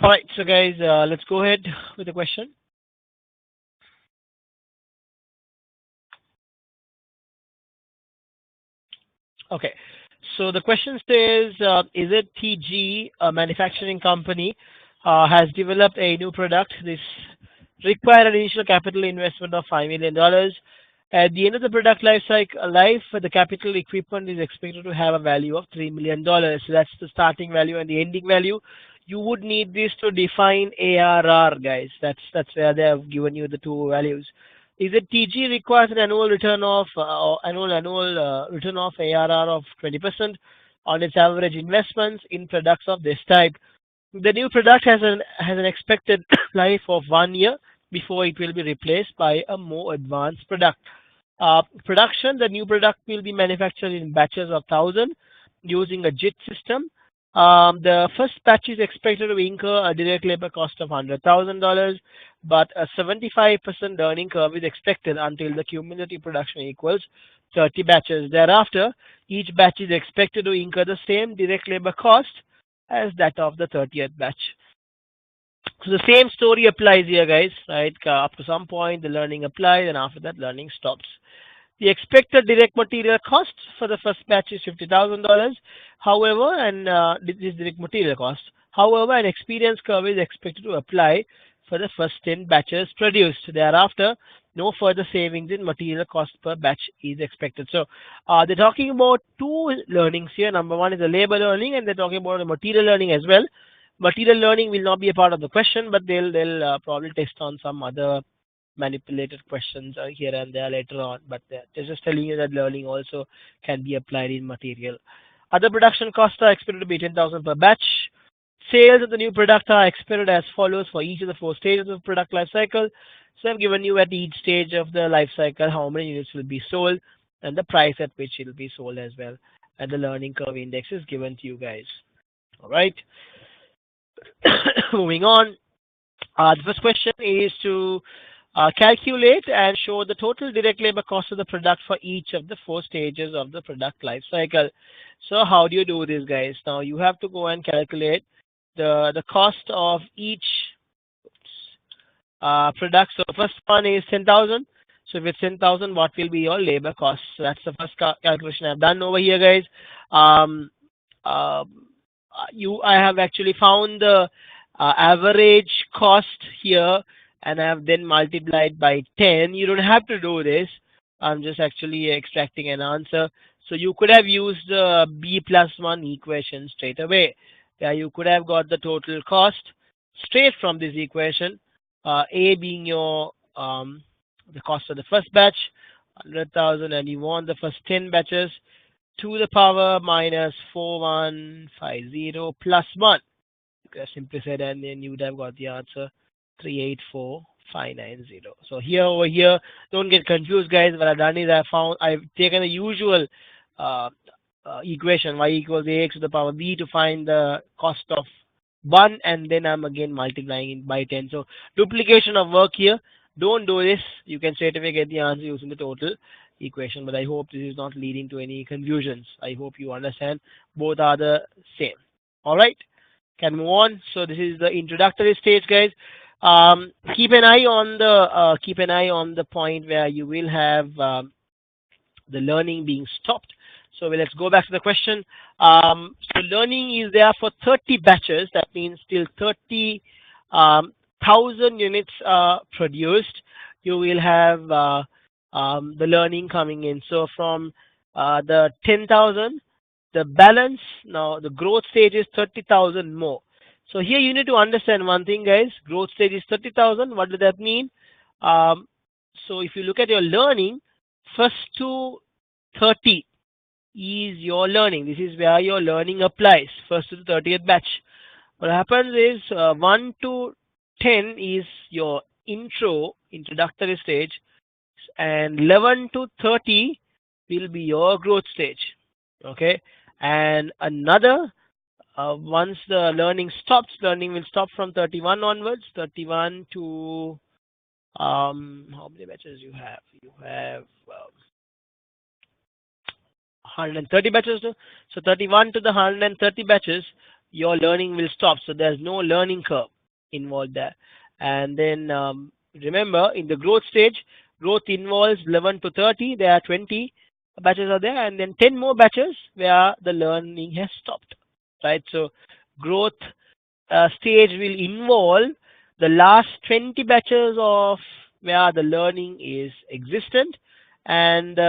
right, so guys, let's go ahead with the question. Okay, so the question says, is it TG, a manufacturing company, has developed a new product? This required an initial capital investment of $5 million. At the end of the product life, the capital equipment is expected to have a value of $3 million. So that's the starting value and the ending value. You would need this to define ARR, guys. That's where they have given you the two values. Is it TG requires an annual return of return of ARR of 20% on its average investments in products of this type. The new product has an expected life of 1 year before it will be replaced by a more advanced product. Production, the new product will be manufactured in batches of 1,000 using a JIT system. The first batch is expected to incur a direct labor cost of $100,000, but a 75% learning curve is expected until the cumulative production equals 30 batches. Thereafter, each batch is expected to incur the same direct labor cost as that of the 30th batch. So the same story applies here, guys, right? Up to some point, the learning applies, and after that, learning stops. The expected direct material cost for the first batch is $50,000. However, this is direct material cost. However, an experience curve is expected to apply for the first 10 batches produced. Thereafter, no further savings in material cost per batch is expected. So they're talking about two learnings here. Number one is the labor learning, and they're talking about the material learning as well. Material learning will not be a part of the question, but they'll probably test on some other manipulated questions here and there later on. But they're just telling you that learning also can be applied in material. Other production costs are expected to be 10,000 per batch. Sales of the new product are expected as follows for each of the 4 stages of product life cycle. So I've given you at each stage of the life cycle how many units will be sold and the price at which it will be sold as well. And the learning curve index is given to you guys. All right. Moving on. The first question is to calculate and show the total direct labor cost of the product for each of the 4 stages of the product life cycle. So how do you do this, guys? Now you have to go and calculate the cost of each product. So first one is 10,000. So if it's 10,000, what will be your labor cost? So that's the first calculation I've done over here, guys. I have actually found the average cost here, and I have then multiplied by 10. You don't have to do this. I'm just actually extracting an answer. So you could have used the B+1 equation straight away. Yeah, you could have got the total cost straight from this equation. A being your the cost of the first batch, 100,000, and you want the first 10 batches to the power minus 4150 plus 1. You could have simply said, and then you would have got the answer 384590. So here over here, don't get confused, guys. What I've done is I've taken the usual equation y equals ax to the power b to find the cost of 1, and then I'm again multiplying it by 10. So duplication of work here. Don't do this. You can straight away get the answer using the total equation, but I hope this is not leading to any confusions. I hope you understand both are the same. All right, can move on. So this is the introductory stage, guys. Keep an eye on the point where you will have the learning being stopped. So let's go back to the question. So learning is there for 30 batches. That means till 30,000 units produced, you will have the learning coming in. So from the 10,000, the balance, now the growth stage is 30,000 more. So here you need to understand one thing, guys. Growth stage is 30,000. What does that mean? So if you look at your learning, first to 30 is your learning. This is where your learning applies, first to the 30th batch. What happens is 1 to 10 is your introductory stage, and 11 to 30 will be your growth stage. Okay, and another once the learning stops, learning will stop from 31 onwards. 31 to how many batches you have? You have 130 batches. So 31 to the 130 batches, your learning will stop. So there's no learning curve. involved there. And then remember, in the growth stage, growth involves 11 to 30. There are 20 batches are there, and then 10 more batches where the learning has stopped. Right. So growth stage will involve the last 20 batches of where the learning is existent, and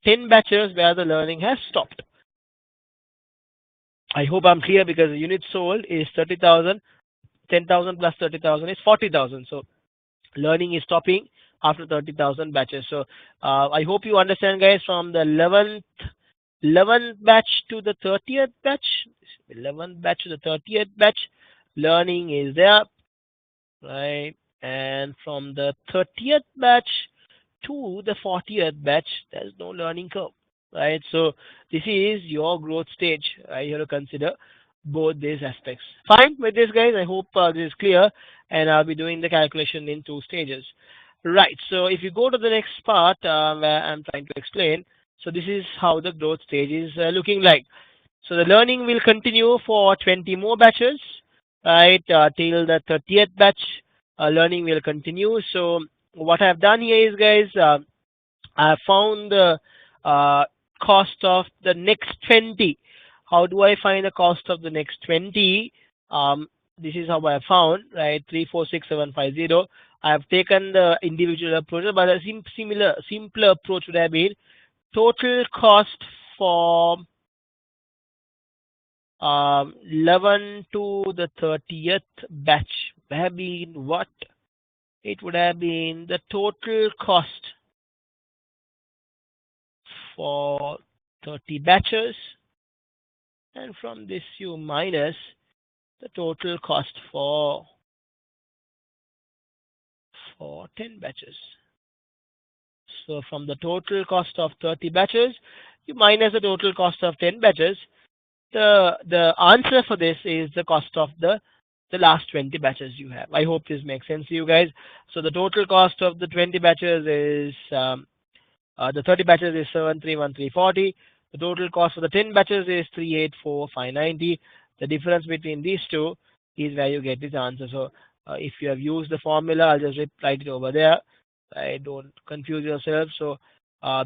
10 batches where the learning has stopped. I hope I'm clear, because the unit sold is 30,000. 10,000 plus 30,000 is 40,000. So learning is stopping after 30,000 batches. So I hope you understand, guys, from the 11th batch to the 30th batch. 11th batch to the 30th batch, learning is there, right? And from the 30th batch to the 40th batch, there's no learning curve, right? So this is your growth stage. You have to consider both these aspects. Fine with this, guys? I hope this is clear, and I'll be doing the calculation in 2 stages. Right. So if you go to the next part where I'm trying to explain, so this is how the growth stage is looking like. So the learning will continue for 20 more batches, right, till the 30th batch. Learning will continue. So what I've done here is, guys, I found the cost of the next 20. How do I find the cost of the next 20? This is how I found, right? 346750. I have taken the individual approach, but a simpler approach would have been total cost for 11 to the 30th batch would have been what? It would have been the total cost for 30 batches, and from this you minus the total cost for 10 batches. So from the total cost of 30 batches, you minus the total cost of 10 batches. The answer for this is the cost of the last 20 batches you have. I hope this makes sense to you guys. So the total cost of the 20 batches is the 30 batches is 731340. The total cost for the 10 batches is 384590. The difference between these two is where you get this answer. So if you have used the formula, I'll just write it over there. I don't confuse yourself. So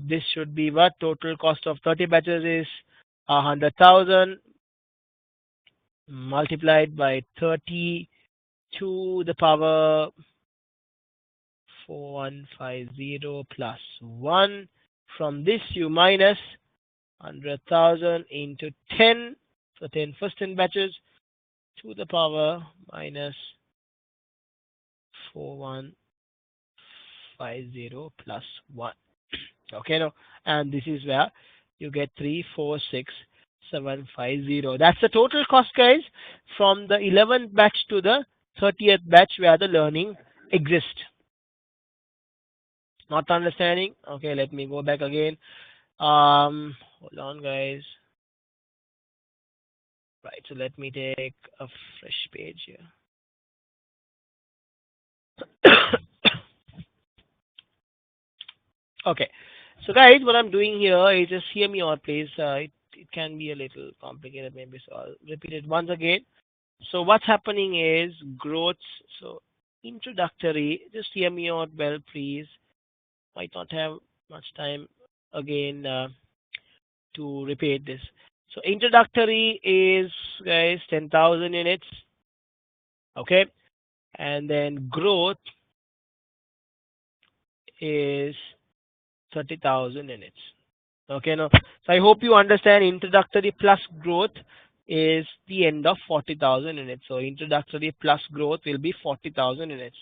this should be what? Total cost of 30 batches is 100,000 multiplied by 30 to the power 4150 plus 1. From this you minus 100,000 into 10, so 10 first 10 batches to the power minus 4150 plus 1. Okay, now, and this is where you get 346750. That's the total cost, guys, from the 11th batch to the 30th batch where the learning exists. Not understanding? Okay, let me go back again. Hold on, guys. Right, so let me take a fresh page here. Okay, so guys, what I'm doing here is, just hear me out, please. It can be a little complicated, maybe, so I'll repeat it once again. So what's happening is growth. So introductory, just hear me out well, please. Might not have much time again to repeat this. So introductory is, guys, 10,000 units. Okay, and then growth is 30,000 units. Okay, now, so I hope you understand introductory plus growth is the end of 40,000 units. So introductory plus growth will be 40,000 units.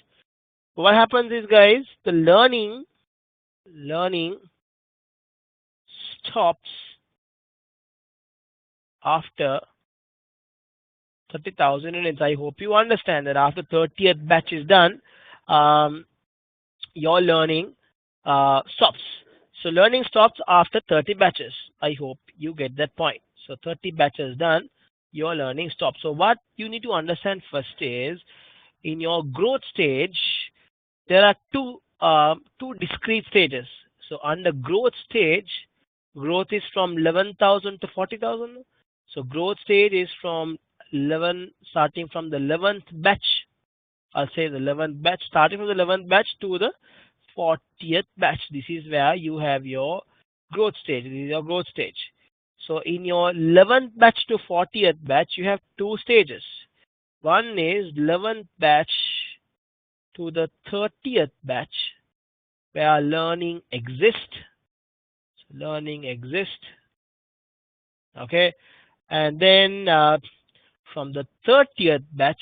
What happens is, guys, the learning stops after 30,000 units. I hope you understand that after 30th batch is done, your learning stops. So learning stops after 30 batches. I hope you get that point. So 30 batches done, your learning stops. So what you need to understand first is, in your growth stage, there are two discrete stages. So under growth stage, growth is from 11,000 to 40,000. So growth stage is from 11, starting from the 11th batch I'll say the 11th batch, starting from the 11th batch to the 40th batch. This is where you have your growth stage. This is your growth stage. So in your 11th batch to 40th batch, you have two stages. One is 11th batch to the 30th batch, where learning exists. So learning exists. Okay. And then from the 30th batch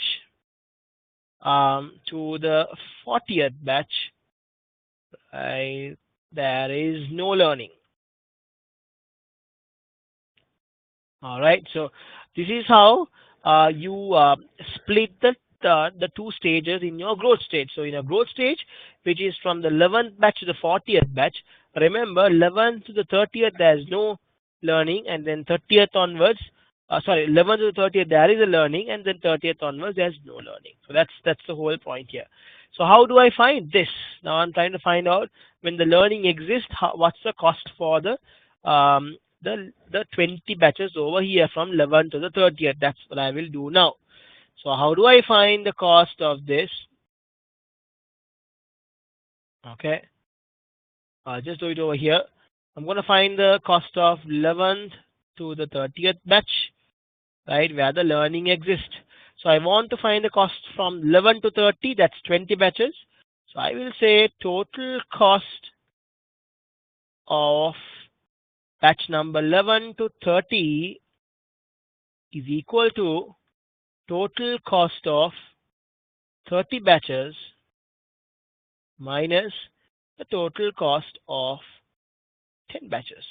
to the 40th batch, there is no learning. All right. So this is how you split the two stages in your growth stage. So in a growth stage, which is from the 11th batch to the 40th batch, remember 11th to the 30th there is no learning, and then 30th onwards, sorry, 11th to the 30th there is a learning, and then 30th onwards there's no learning. So that's the whole point here. So how do I find this? Now I'm trying to find out when the learning exists, what's the cost for the 20 batches over here from 11 to the 30th. That's what I will do now. So how do I find the cost of this? Okay, I'll just do it over here. I'm going to find the cost of 11th to the 30th batch, right, where the learning exists. So I want to find the cost from 11 to 30, that's 20 batches. So I will say total cost of batch number 11 to 30 is equal to total cost of 30 batches minus the total cost of 10 batches.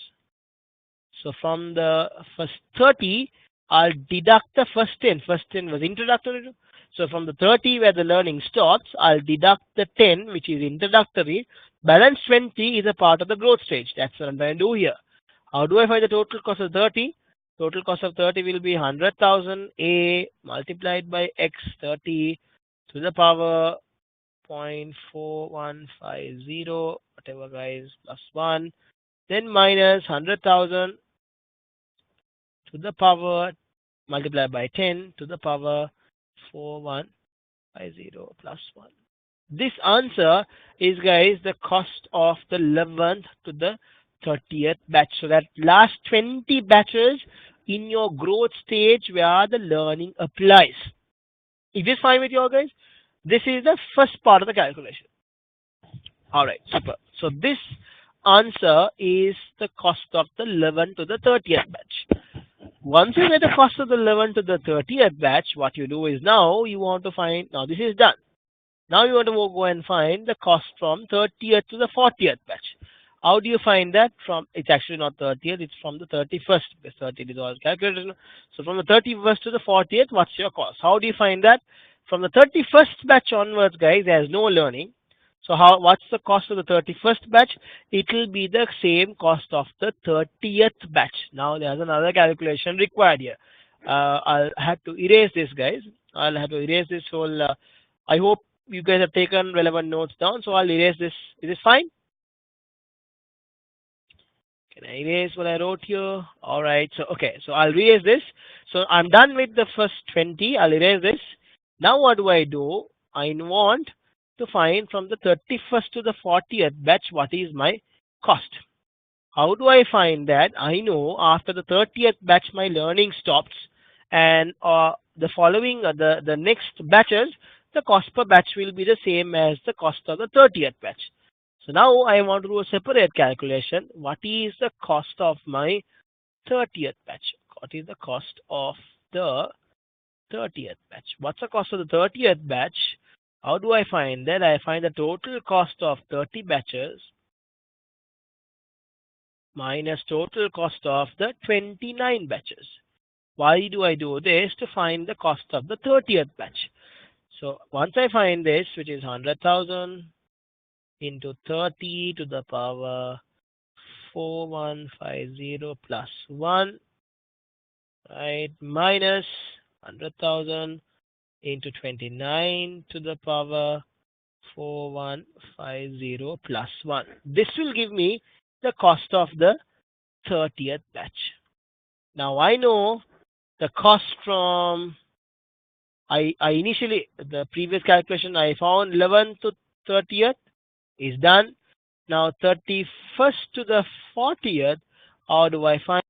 So from the first 30, I'll deduct the first 10. First 10 was introductory. So from the 30 where the learning stops, I'll deduct the 10 which is introductory. Balance 20 is a part of the growth stage. That's what I'm trying to do here. How do I find the total cost of 30? Total cost of 30 will be 100,000 A multiplied by X 30 to the power 0.4150, whatever guys, plus 1. Then minus 100,000 to the power multiplied by 10 to the power 4150 plus 1. This answer is, guys, the cost of the 11th to the 30th batch. So that last 20 batches in your growth stage where the learning applies. Is this fine with you all, guys? This is the first part of the calculation. All right, super. So this answer is the cost of the 11 to the 30th batch. Once you get the cost of the 11 to the 30th batch, what you do is now you want to find, now this is done. Now you want to go and find the cost from 30th to the 40th batch. How do you find that? From, it's actually not 30th, it's from the 31st, because 30th is all calculated. So from the 31st to the 40th, what's your cost? How do you find that? From the 31st batch onwards, guys, there's no learning. So what's the cost of the 31st batch? It will be the same cost of the 30th batch. Now there's another calculation required here. I'll have to erase this, guys. I'll have to erase this whole. I hope you guys have taken relevant notes down. So I'll erase this. Is this fine? Can I erase what I wrote here? All right. So okay. So I'll erase this. So I'm done with the first 20. I'll erase this. Now what do? I want to find from the 31st to the 40th batch what is my cost. How do I find that? I know after the 30th batch my learning stops, and the following the next batches, the cost per batch will be the same as the cost of the 30th batch. So now I want to do a separate calculation. What is the cost of my 30th batch? What is the cost of the 30th batch? What's the cost of the 30th batch? How do I find that? I find the total cost of 30 batches minus total cost of the 29 batches. Why do I do this? To find the cost of the 30th batch. So once I find this, which is 100,000 into 30 to the power 4150 plus 1, right, minus 100,000 into 29 to the power 4150 plus 1. This will give me the cost of the 30th batch. Now I know the cost from I initially, the previous calculation I found 11th to 30th is done. Now 31st to the 40th, how do I find